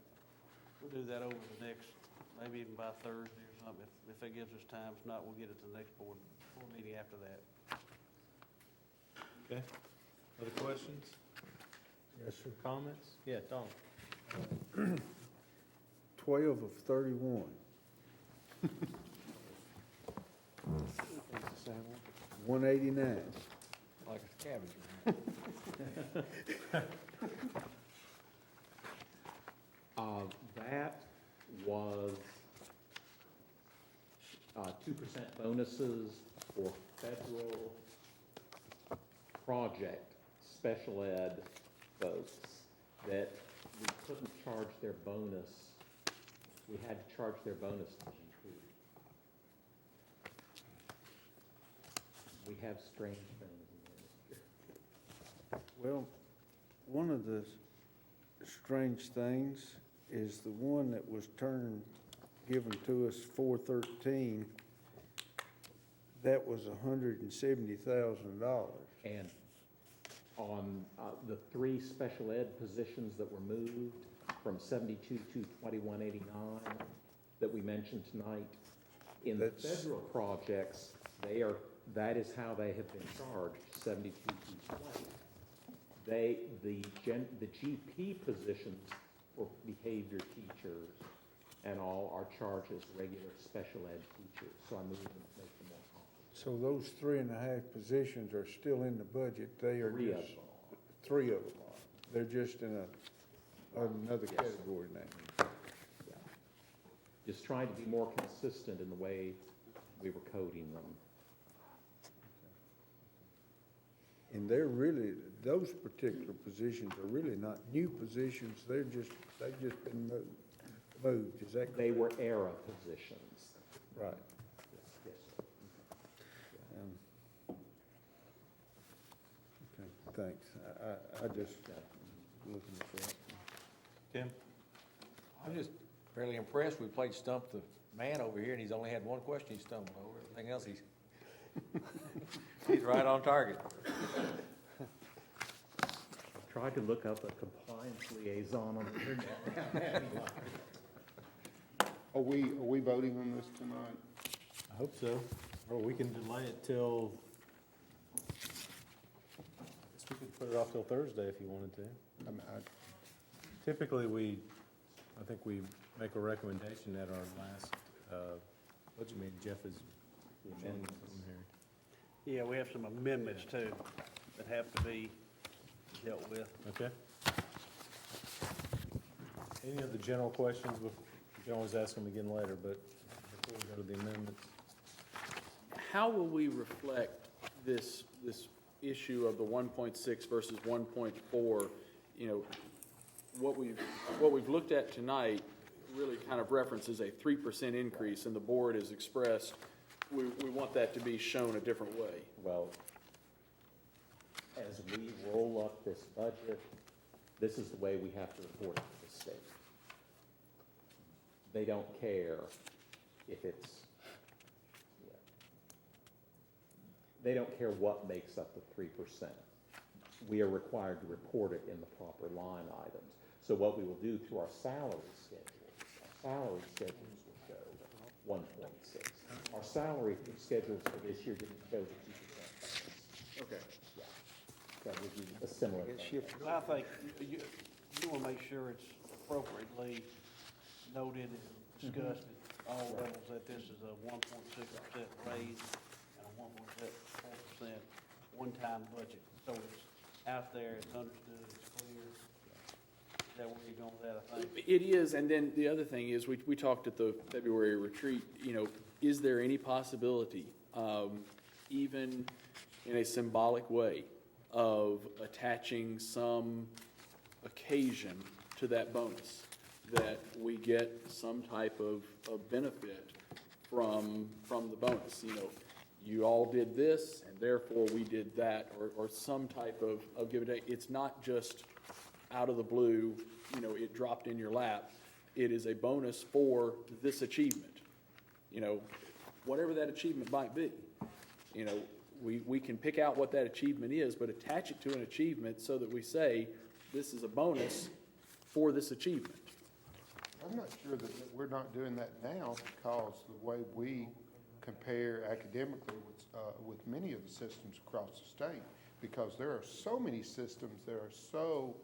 We'll do that over the next, maybe even by Thursday or something, if that gives us time. If not, we'll get it to the next board meeting after that. Okay. Other questions? Yes, sir. Comments? Yeah, Tom. 12 of 31. It's the same one. 189. Like a cabbage. That was 2% bonuses for federal project special ed folks that we couldn't charge their bonus. We had to charge their bonus to GP. We have strange things in the industry. Well, one of the strange things is the one that was given to us 413, that was $170,000. And on the 3 special ed positions that were moved from 72 to 2189 that we mentioned tonight, in the That's- federal projects, that is how they have been charged, 72 to 20. The GP positions for behavior teachers and all are charged as regular special ed teachers, so I moved them to make them more comparable. So those 3.5 positions are still in the budget, they are 3 of just, them. 3 of them are. They're just in another Yes. category now. Just trying to be more consistent in the way we were coding them. And they're really, those particular positions are really not new positions, they've just been moved, is that correct? They were era positions. Right. Yes, sir. Okay, thanks. I just looking at that. Tim? I'm just fairly impressed. We played Stump the Man over here, and he's only had one question he stumbled over. Everything else, he's right on target. Tried to look up a compliance liaison on the internet. Are we voting on this tonight? I hope so. Or we can delay it till, I guess we could put it off till Thursday if you wanted to. I mean, Typically, I think we make a recommendation at our last budget meeting. Jeff is showing something here. Yeah, we have some amendments too that have to be dealt with. Okay. Any other general questions? You can always ask them again later, but before we go to the amendments. How will we reflect this issue of the 1.6 versus 1.4? You know, what we've looked at tonight really kind of references a 3% increase, and the board has expressed we want that to be shown a different way. Well, as we roll up this budget, this is the way we have to report it to the state. They don't care if it's, they don't care what makes up the 3%. We are required to report it in the proper line items. So what we will do through our salary schedules will show 1.6. Our salary schedules for this year didn't show the 2%. Okay. Yeah. That would be a similar thing. I think you want to make sure it's appropriately noted and discussed at all levels that this is a 1.6% raise and a 1.4% one-time budget. So it's out there, it's understood, it's clear. Is that where you're going with that, I think? It is, and then the other thing is, we talked at the February retreat, you know, is there any possibility, even in a symbolic way of attaching some occasion to that bonus, that we get some type of benefit from the bonus. You know, you all did this, and therefore we did that, or some type of give and take. It's not just out of the blue, you know, it dropped in your lap. It is a bonus for this achievement, you know, whatever that achievement might be. You know, we can pick out what that achievement is, but attach it to an achievement so that we say, this is a bonus for this achievement. I'm not sure that we're not doing that now because the way we compare academically with many of the systems across the state, because there are so many systems that are so,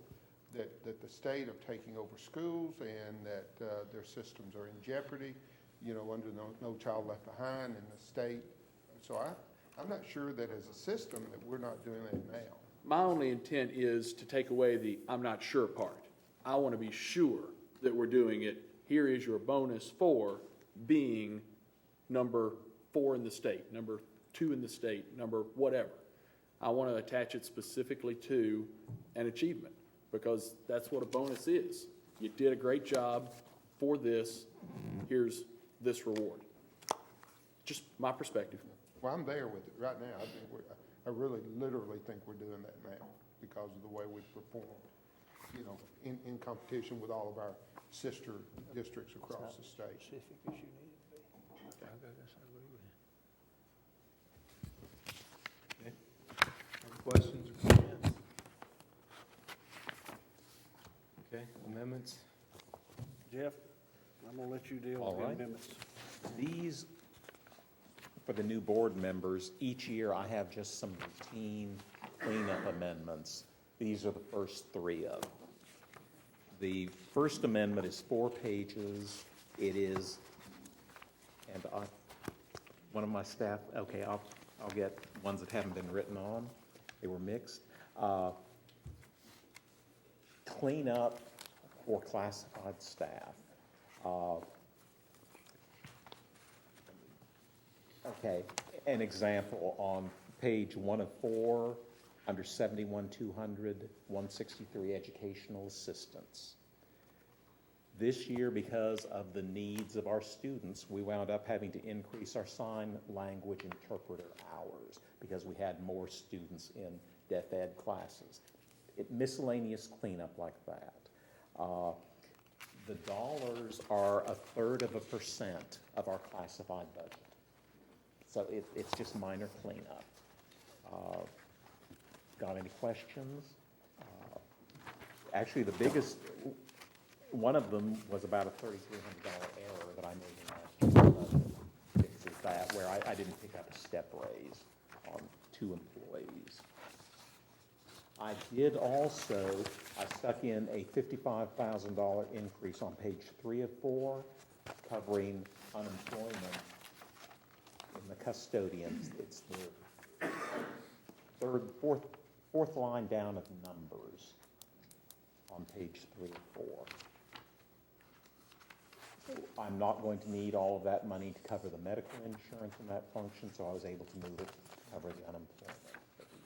that the state are taking over schools and that their systems are in jeopardy, you know, under No Child Left Behind in the state. So I'm not sure that as a system that we're not doing that now. My only intent is to take away the I'm not sure part. I want to be sure that we're doing it. Here is your bonus for being number 4 in the state, number 2 in the state, number whatever. I want to attach it specifically to an achievement, because that's what a bonus is. You did a great job for this. Here's this reward. Just my perspective. Well, I'm there with it right now. I think I really literally think we're doing that now because of the way we've performed, you know, in competition with all of our sister districts across the state. Specific as you need it to be. I guess I agree with you. Other questions or comments? Okay, amendments? Jeff, I'm gonna let you deal All with the right. amendments. These, for the new board members, each year I have just some routine cleanup amendments. These are the first 3 of them. The first amendment is 4 pages. It is, and one of my staff, okay, I'll get ones that haven't been written on. They were mixed. Clean up for classified staff. Okay, an example on page 1 of 4, under 71,200, 163 educational assistants. This year, because of the needs of our students, we wound up having to increase our sign language interpreter hours because we had more students in deaf ed classes. Miscellaneous cleanup like that. The dollars are 1/3% of our classified budget. So it's just minor cleanup. Got any questions? Actually, the biggest, one of them was about a $3,300 error that I made in last year's budget. Fixes that, where I didn't pick up a step raise on 2 employees. I did also, I stuck in a $55,000 increase on page 3 of 4, covering unemployment in the custodians. It's the fourth line down of numbers on page 3 of 4. I'm not going to need all of that money to cover the medical insurance in that function, so I was able to move it to cover the unemployment that we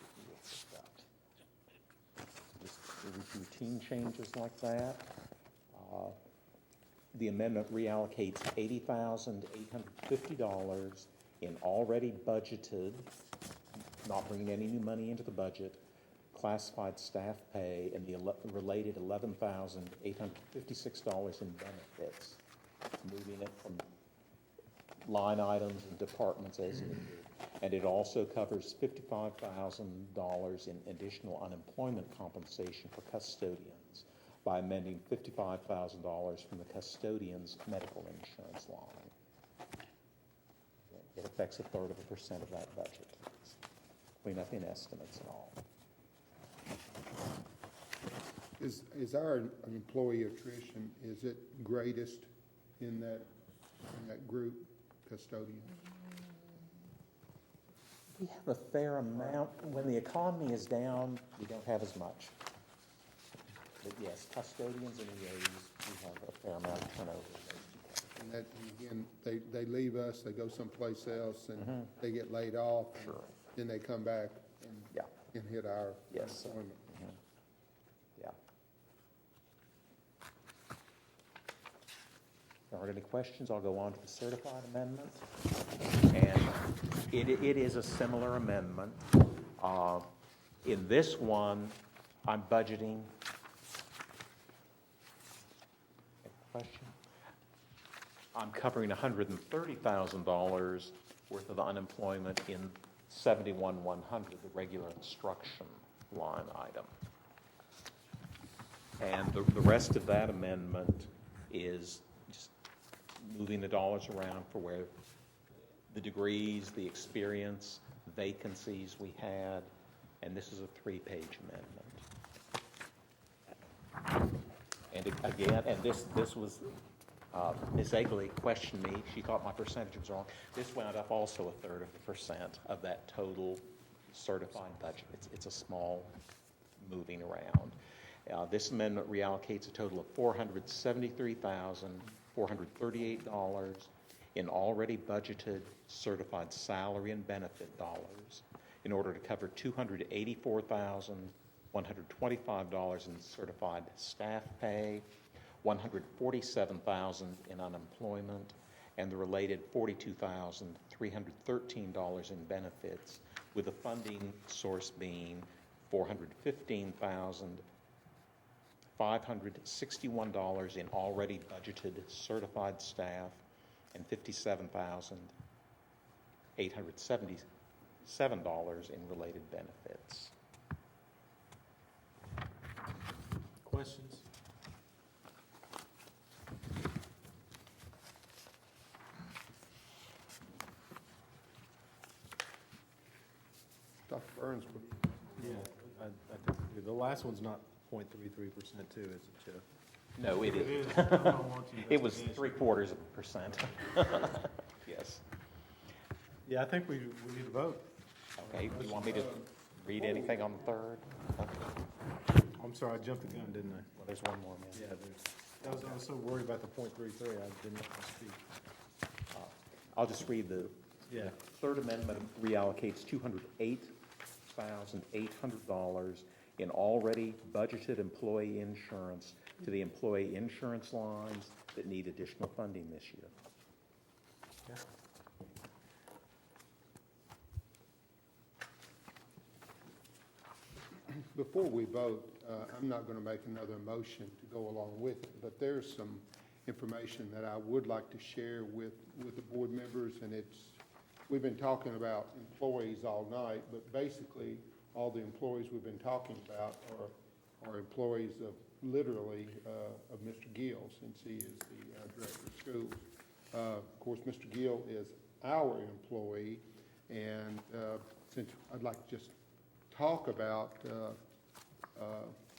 discussed. Just routine changes like that. The amendment reallocates $80,850 in already budgeted, not bringing any new money into the budget, classified staff pay, and the related $11,856 in benefits, moving it from line items and departments as needed. And it also covers $55,000 in additional unemployment compensation for custodians by amending $55,000 from the custodian's medical insurance line. It affects 1/3% of that budget. Clean up in estimates and all. Is our employee attrition, is it greatest in that group, custodians? We have a fair amount. When the economy is down, we don't have as much. But yes, custodians and EAs, we have a fair amount of turnover in those 2 categories. And again, they leave us, they go someplace else, and they get laid off. Sure. Then they come back and hit our Yes. unemployment. Yeah. If there aren't any questions, I'll go on to the certified amendment. And it is a similar amendment. In this one, I'm budgeting. Question? I'm covering $130,000 worth of unemployment in 71-100, the regular instruction line item. And the rest of that amendment is just moving the dollars around for where the degrees, the experience, vacancies we had, and this is a 3-page amendment. And again, and this was, Ms. Egley questioned me, she thought my percentage was wrong. This wound up also 1/3% of that total certified budget. It's a small moving around. This amendment reallocates a total of $473,438 in already budgeted certified salary and benefit dollars in order to cover $284,125 in certified staff pay, $147,000 in unemployment, and the related $42,313 in benefits, with the funding source being $415,561 in already budgeted certified staff and $57,877 in related benefits. Questions? Dr. Burns, Yeah, I think we do. The last one's not 0.33% too, is it, Jeff? No, it It isn't. is. I don't want you to It was investigate. 0.75%. Yes. Yeah, I think we need to vote. Okay, you want me to read anything on the third? Okay. I'm sorry, I jumped the gun, didn't I? Well, there's one more Yeah, amendment. I was so worried about the 0.33, I didn't let you speak. I'll just read the Yeah. Third Amendment reallocates $208,800 in already budgeted employee insurance to the employee insurance lines that need additional funding this year. Yeah. before we vote, I'm not going to make another motion to go along with it, but there's some information that I would like to share with the board members, and we've been talking about employees all night, but basically, all the employees we've been talking about are employees of Mr. Gill, since he is the director of schools. Of course, Mr. Gill is our employee, and since I'd like to just talk about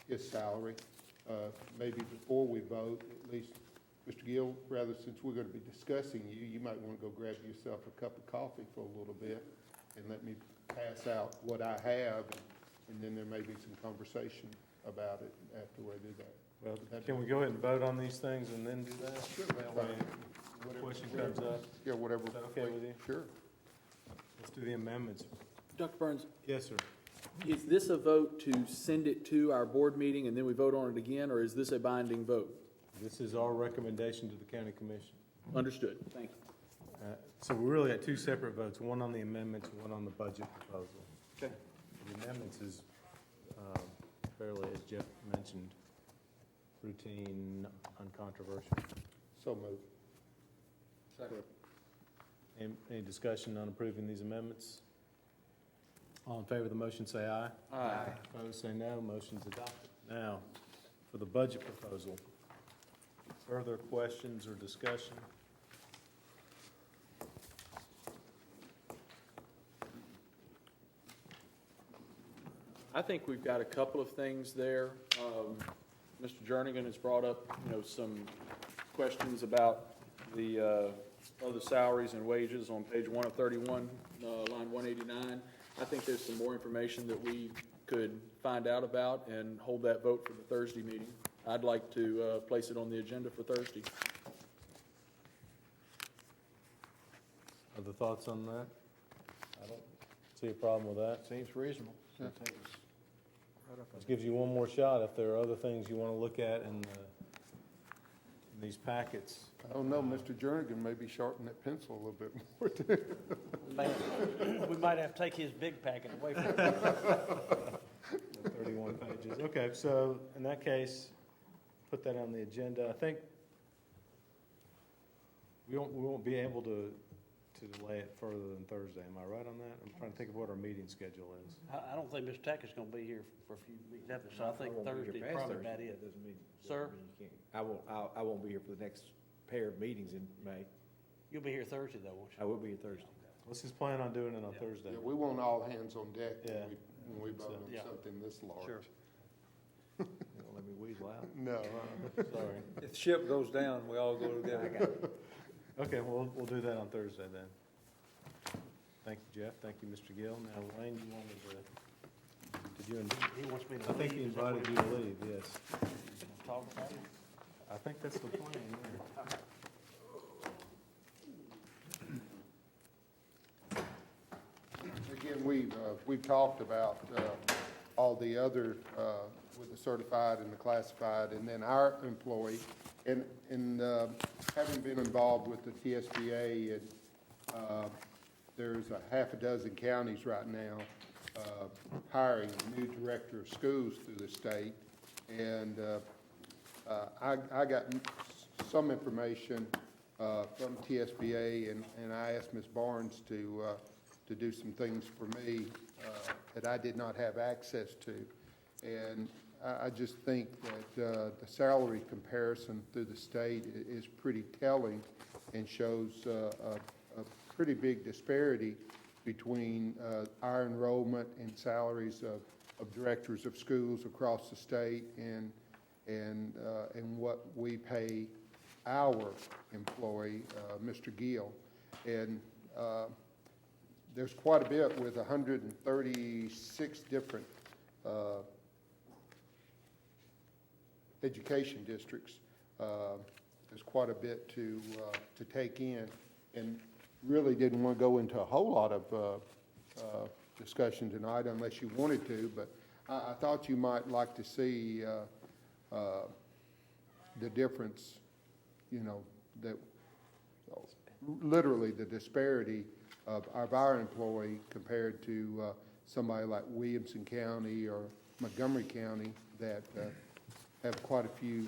his salary, maybe before we vote, at least, Mr. Gill, rather, since we're going to be discussing you might want to go grab yourself a cup of coffee for a little bit and let me pass out what I have, and then there may be some conversation about it after I do that. Well, can we go ahead and vote on these things and then do that? Sure. That way, if a question comes up, Yeah, whatever. is that okay with you? Sure. Let's do the amendments. Dr. Burns, Yes, sir. is this a vote to send it to our board meeting and then we vote on it again, or is this a binding vote? This is our recommendation to the county commission. Understood. Thank you. So we really got two separate votes, one on the amendments and one on the budget proposal. Okay. The amendments is fairly, as Jeff mentioned, routine, uncontroversial. So moved. Any discussion on approving these amendments? All in favor of the motion, say aye. Aye. Opposed, say no. Motion's adopted. Now, for the budget proposal, further questions or discussion? I think we've got a couple of things there. Mr. Jernigan has brought up, some questions about the other salaries and wages on page 1 of 31, line 189. I think there's some more information that we could find out about and hold that vote for the Thursday meeting. I'd like to place it on the agenda for Thursday. Other thoughts on that? I don't see a problem with that. Seems reasonable. This gives you one more shot if there are other things you want to look at in these packets. I don't know, Mr. Jernigan maybe sharpen that pencil a little bit more too. We might have to take his big packet away from him. 31 pages. Okay, so in that case, put that on the agenda. I think we won't be able to delay it further than Thursday. Am I right on that? I'm trying to think of what our meeting schedule is. I don't think Mr. Tackett's gonna be here for a few weeks after, so I think won't be here Thursday's past probably Thursday. about it. Doesn't mean. Sir? You can't. I won't be here for the next pair of meetings in May. You'll be here Thursday though, won't you? I will be here Thursday. Let's just plan on doing it on Thursday. Yeah, we want all hands on deck Yeah. when we vote on Yeah. something this large. Sure. You don't let me weasel out. No, Sorry. If the ship goes down, we all go together. Okay, well, we'll do that on Thursday then. Thank you, Jeff. Thank you, Mr. Gill. Now, Wayne, you wanted to, did you, He wants me to I think he leave, is that what invited you to leave, yes. Talk about it? I think that's the plan, yeah. again, we've talked about all the other, with the certified and the classified, and then our employee. And having been involved with the TSBA, and there's a half a dozen counties right now hiring a new director of schools through the state. And I got some information from TSBA, and I asked Ms. Barnes to do some things for me that I did not have access to. And I just think that the salary comparison through the state is pretty telling and shows a pretty big disparity between our enrollment and salaries of directors of schools across the state and what we pay our employee, Mr. Gill. And there's quite a bit with 136 different education districts. There's quite a bit to take in, and really didn't want to go into a whole lot of discussion tonight unless you wanted to, but I thought you might like to see the difference, you know, that literally the disparity of our employee compared to somebody like Williamson County or Montgomery County that have quite a few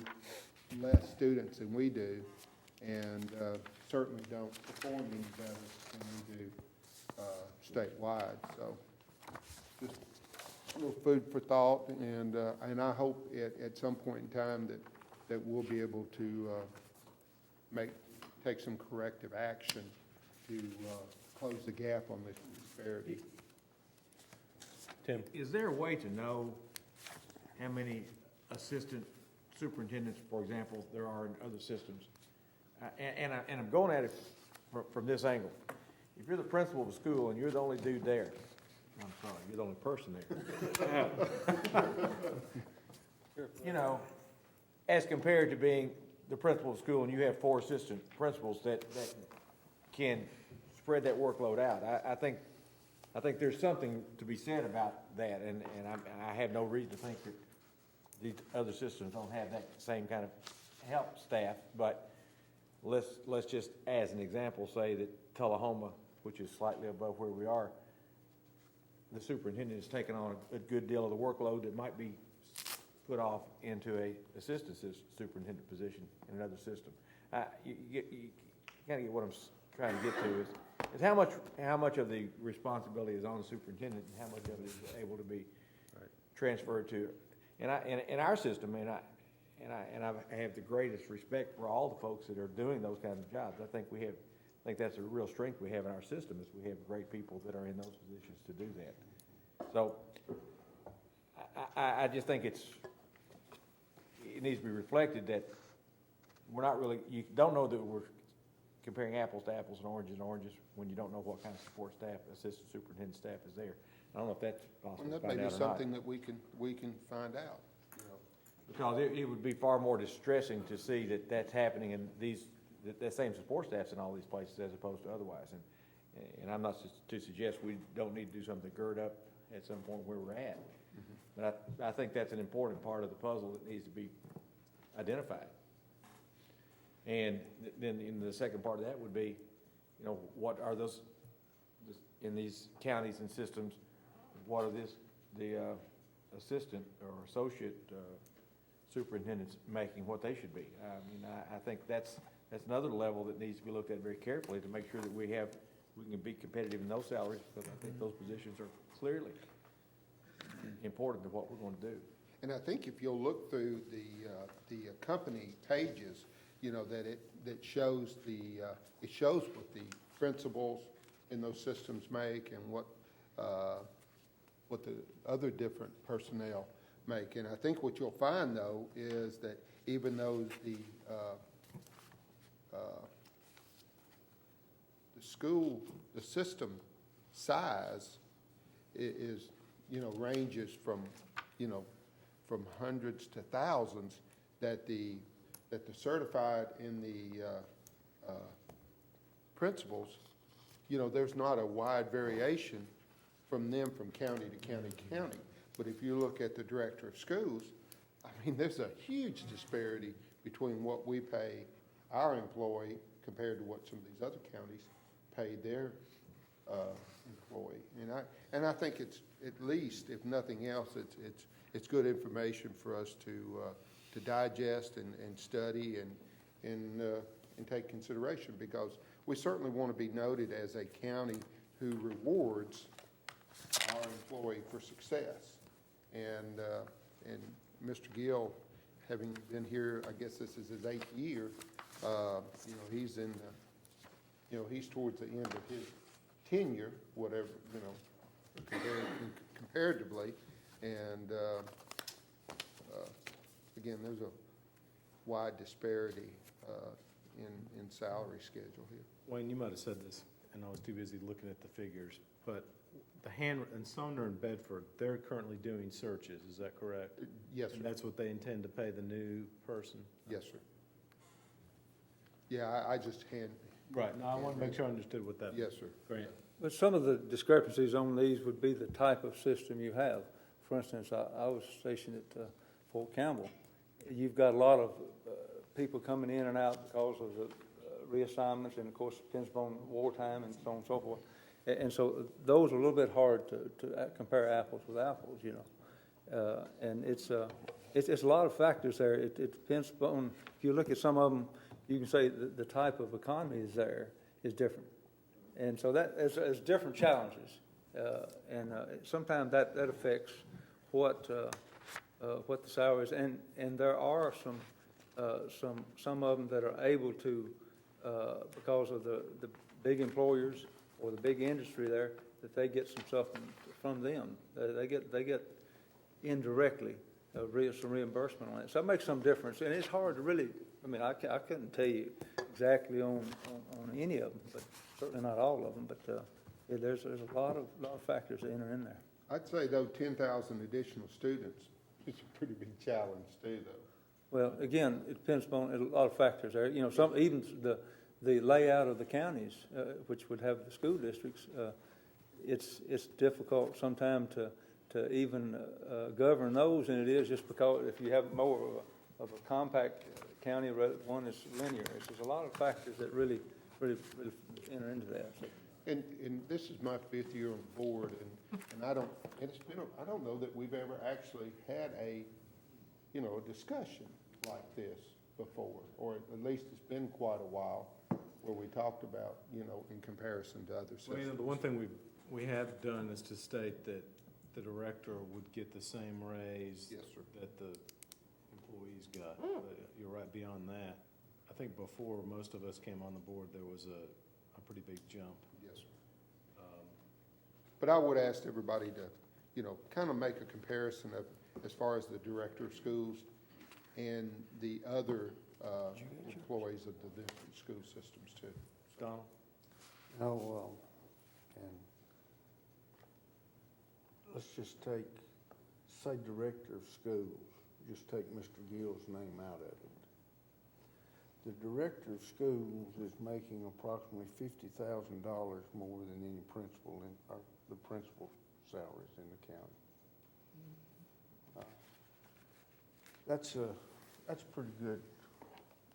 less students than we do, and certainly don't perform any better than we do statewide. So just a little food for thought, and I hope at some point in time that we'll be able to take some corrective action to close the gap on this disparity. Tim? Is there a way to know how many assistant superintendents, for example, there are in other systems? And I'm going at it from this angle. If you're the principal of a school and you're the only dude there, I'm sorry, you're the only person there. You know, as compared to being the principal of school and you have 4 assistant principals that can spread that workload out. I think there's something to be said about that, and I have no reason to think that these other systems don't have that same kind of help staff, but let's just, as an example, say that Tullahoma, which is slightly above where we are, the superintendent is taking on a good deal of the workload that might be put off into a assistant superintendent position in another system. You kind of get what I'm trying to get to is how much of the responsibility is on the superintendent and how much of it is able to be transferred to. And in our system, and I have the greatest respect for all the folks that are doing those kinds of jobs. I think that's a real strength we have in our system is we have great people that are in those positions to do that. So I just think it needs to be reflected that we're not really, you don't know that we're comparing apples to apples and oranges when you don't know what kind of support staff, assistant superintendent staff is there. I don't know if that's possible And to that find may out be or not. something that we can find out, you know. Because it would be far more distressing to see that that's happening in that same support staff's in all these places as opposed to otherwise. And I'm not to suggest we don't need to do something to gird up at some point where we're at. But I think that's an important part of the puzzle that needs to be identified. And then in the second part of that would be, you know, what are those, in these counties and systems, what are the assistant or associate superintendents making, what they should be? I mean, I think that's another level that needs to be looked at very carefully to make sure that we can be competitive in those salaries, because I think those positions are clearly important to what we're going to do. And I think if you'll look through the company pages, you know, that shows it shows what the principals in those systems make and what the other different personnel make. And I think what you'll find, though, is that even though the system size is, you know, ranges from, you know, from hundreds to thousands, that the certified in the principals, you know, there's not a wide variation from them from county to county to county. But if you look at the director of schools, I mean, there's a huge disparity between what we pay our employee compared to what some of these other counties pay their employee. And I think it's, at least, if nothing else, it's good information for us to digest and study and take consideration, because we certainly want to be noted as a county who rewards our employee for success. And Mr. Gill, having been here, I guess this is his 8th year, you know, he's in, you know, he's towards the end of his tenure, whatever, you know, comparatively. And again, there's a wide disparity in salary schedule here. Wayne, you might have said this, and I was too busy looking at the figures, but and Sumner and Bedford, they're currently doing searches, is that correct? Yes, sir. And that's what they intend to pay the new person? Yes, sir. Yeah, I just hand. Right, no, I want to make sure I understood what that. Yes, sir. Grant. But some of the discrepancies on these would be the type of system you have. For instance, I was stationed at Fort Campbell. You've got a lot of people coming in and out because of the reassignments, and of course, it depends upon wartime and so on and so forth. And so those are a little bit hard to compare apples with apples, you know. And it's a lot of factors there. It depends upon, if you look at some of them, you can say the type of economy is there is different. And so that is different challenges. And sometimes that affects what the salaries, and there are some of them that are able to, because of the big employers or the big industry there, that they get some stuff from them. They get indirectly some reimbursement on it. So that makes some difference, and it's hard to really, I mean, I couldn't tell you exactly on any of them, but certainly not all of them, but there's a lot of factors that enter in there. I'd say, though, 10,000 additional students is a pretty big challenge too, though. Well, again, it depends upon a lot of factors there. You know, even the layout of the counties, which would have the school districts, it's difficult sometimes to even govern those than it is just because if you have more of a compact county, one is linear. There's a lot of factors that really enter into that. So. And this is my 5th year on the board, and I don't know that we've ever actually had a discussion like this before, or at least it's been quite a while where we talked about, in comparison to other systems. Well, the one thing we have done is to state that the director would get the same raise Yes, sir. that the employees got. But you're right, beyond that, I think before most of us came on the board, there was a pretty big jump. Yes, sir. But I would ask everybody to, kind of make a comparison of, as far as the director of schools and the other employees of the different school systems too. Donald? No, and let's just say director of schools, just take Mr. Gill's name out of it. The director of schools is making approximately $50,000 more than any principal in the principal salaries in the county. That's pretty good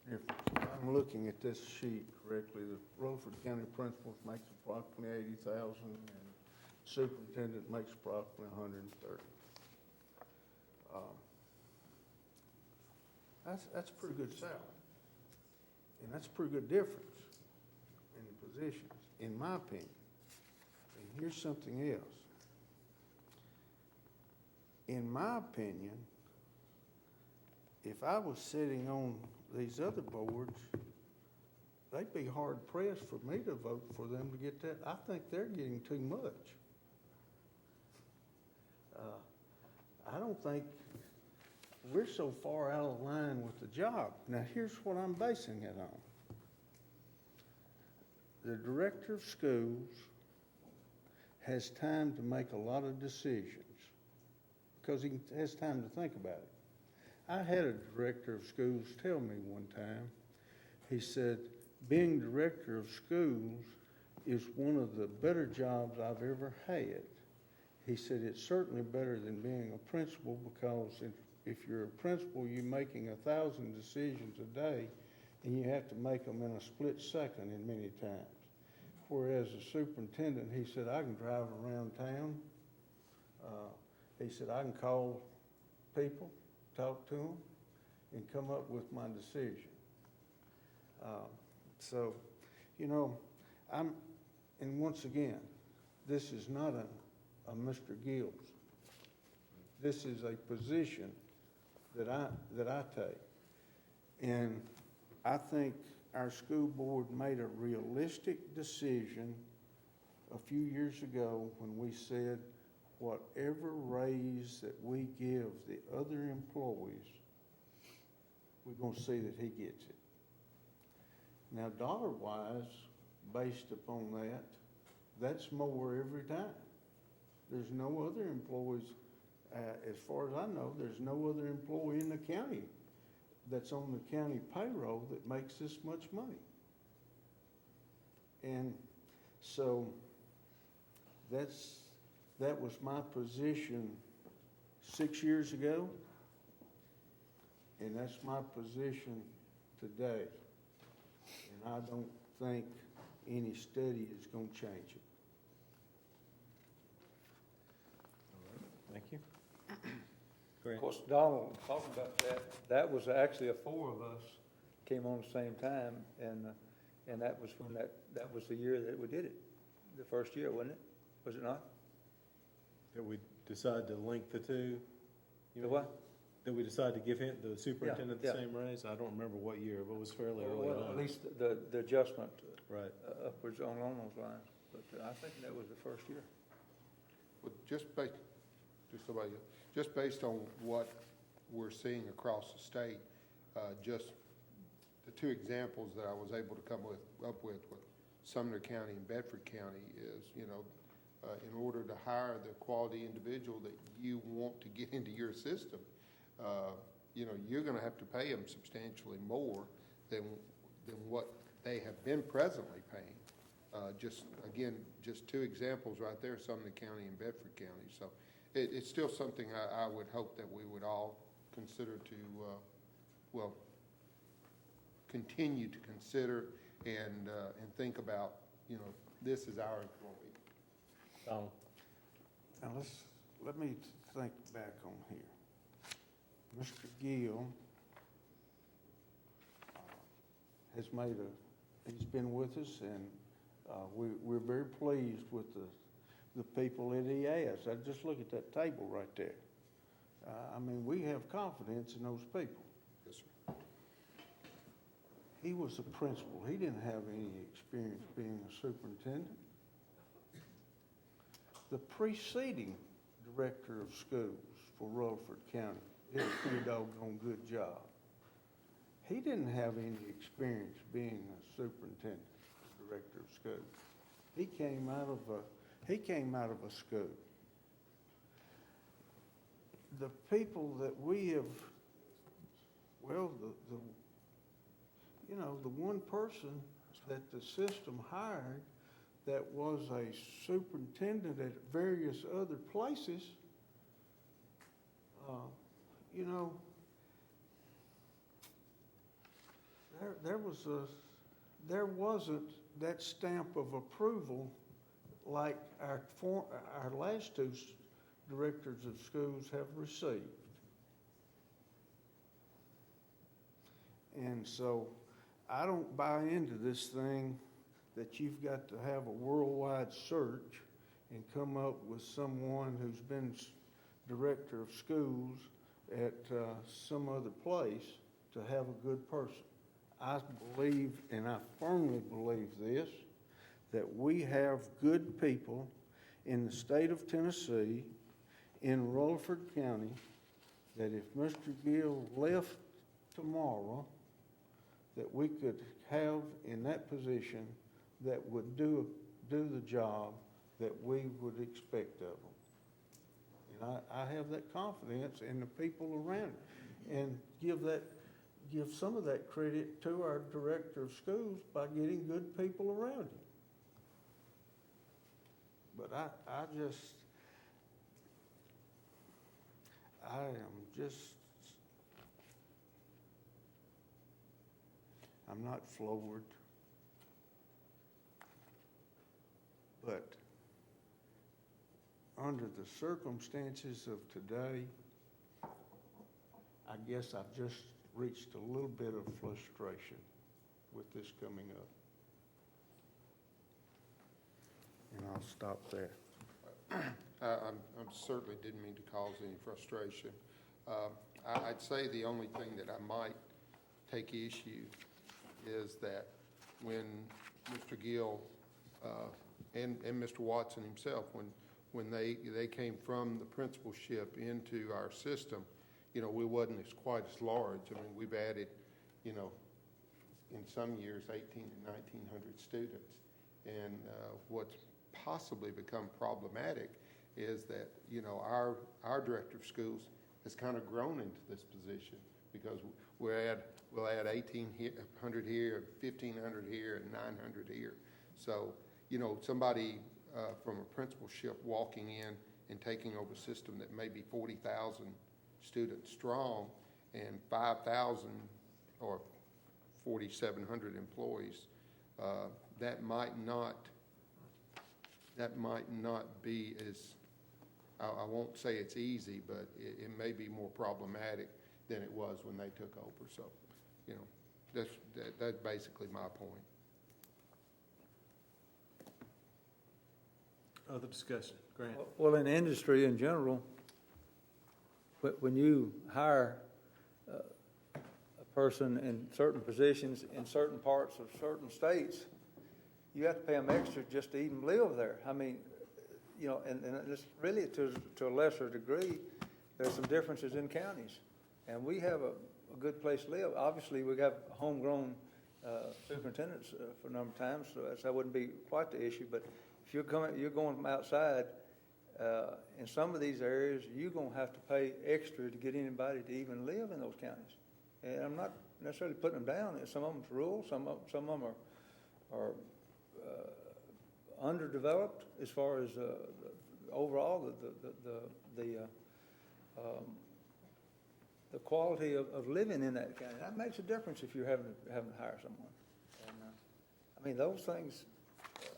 difference. If I'm looking at this sheet correctly, the Rutherford County principals makes approximately 80,000 and superintendent makes approximately 130. That's a pretty good salary. And that's a pretty good difference in the positions, in my opinion. And here's something else. In my opinion, if I was sitting on these other boards, they'd be hard pressed for me to vote for them to get that. I think they're getting too much. I don't think we're so far out of line with the job. Now, here's what I'm basing it on. The director of schools has time to make a lot of decisions because he has time to think about it. I had a director of schools tell me one time, he said, being director of schools is one of the better jobs I've ever had. He said, it's certainly better than being a principal because if you're a principal, you're making 1,000 decisions a day and you have to make them in a split second in many times. Whereas a superintendent, he said, I can drive around town. He said, I can call people, talk to them, and come up with my decision. So, you know, and once again, this is not a Mr. Gills. This is a position that I take. And I think our school board made a realistic decision a few years ago when we said whatever raise that we give the other employees, we're going to see that he gets it. Now, dollar-wise, based upon that, that's more every time. There's no other employees, as far as I know, there's no other employee in the county that's on the county payroll that makes this much money. And so that was my position 6 years ago, and that's my position today. And I don't think any study is going to change it. Thank you. Of Grant? course, Donald, talking about that was actually four of us came on the same time, and that was when that was the year that we did it, the first year, wasn't it? Was it not? That we decided to link the two? You The mean? what? That we decided to give him, the superintendent, the yeah. same raise? I don't remember what year, but it was fairly early Well, on. at least the adjustment Right. upwards on those lines, but I think that was the first year. Well, just based on what we're seeing across the state, just the two examples that I was able to come up with Sumner County and Bedford County is, you know, in order to hire the quality individual that you want to get into your system, you know, you're going to have to pay them substantially more than what they have been presently paying. Just two examples right there, Sumner County and Bedford County. So it's still something I would hope that we would all consider to, continue to consider and think about, you know, this is our employee. Donald? Now let me think back on here. Mr. Gill has he's been with us, and we're very pleased with the people that he has. Just look at that table right there. I mean, we have confidence in those people. Yes, sir. He was a principal. He didn't have any experience being a superintendent. The preceding director of schools for Rutherford County did a pretty doggone good job. He didn't have any experience being a superintendent, director of schools. He came out of a school. The people that we have, the one person that the system hired that was a superintendent at various other places, you know, there wasn't that stamp of approval like our last two directors of schools have received. And so I don't buy into this thing that you've got to have a worldwide search and come up with someone who's been director of schools at some other place to have a good person. I believe, and I firmly believe this, that we have good people in the state of Tennessee, in Rutherford County, that if Mr. Gill left tomorrow, that we could have in that position that would do the job that we would expect of them. And I have that confidence in the people around it, and give some of that credit to our director of schools by getting good people around him. But I'm not floored. But under the circumstances of today, I guess I've just reached a little bit of frustration with this coming up. And I'll stop there. I certainly didn't mean to cause any frustration. I'd say the only thing that I might take issue is that when Mr. Gill and Mr. Watson himself, when they came from the principalship into our system, you know, we wasn't quite as large. I mean, we've added, you know, in some years 1,800 and 1,900 students. And what's possibly become problematic is that, you know, our director of schools has kind of grown into this position because we'll add 1,800 here, 1,500 here, and 900 here. So, you know, somebody from a principalship walking in and taking over a system that may be 40,000 students strong and 5,000 or 4,700 employees, that might not be as, I won't say it's easy, but it may be more problematic than it was when they took over. So, you know, that's basically my point. Other discussion? Grant? Well, in industry in general, when you hire a person in certain positions in certain parts of certain states, you have to pay them extra just to even live there. I mean, you know, and it's really to a lesser degree, there's some differences in counties. And we have a good place to live. Obviously, we have homegrown superintendents for a number of times, so that wouldn't be quite the issue. But if you're going from outside, in some of these areas, you're going to have to pay extra to get anybody to even live in those counties. And I'm not necessarily putting them down. Some of them's rural, some of them are underdeveloped as far as overall the quality of living in that county. That makes a difference if you're having to hire someone. And I mean, those things,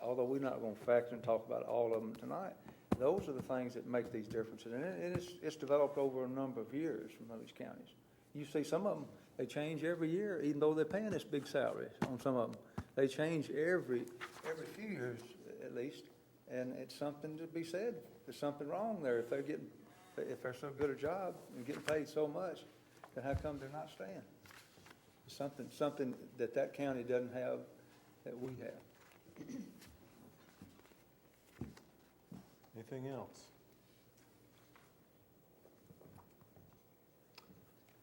although we're not going to factor and talk about all of them tonight, those are the things that make these differences. And it's developed over a number of years from these counties. You see some of them, they change every year, even though they're paying this big salary on some of them. They change every few years at least, and it's something to be said. There's something wrong there. If they're so good a job and getting paid so much, then how come they're not staying? It's something that county doesn't have that we have. Anything else?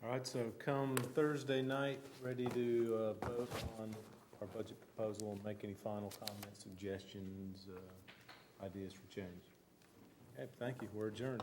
All right, so come Thursday night, ready to vote on our budget proposal and make any final comments, suggestions, ideas for change. Okay, thank you. We're adjourned.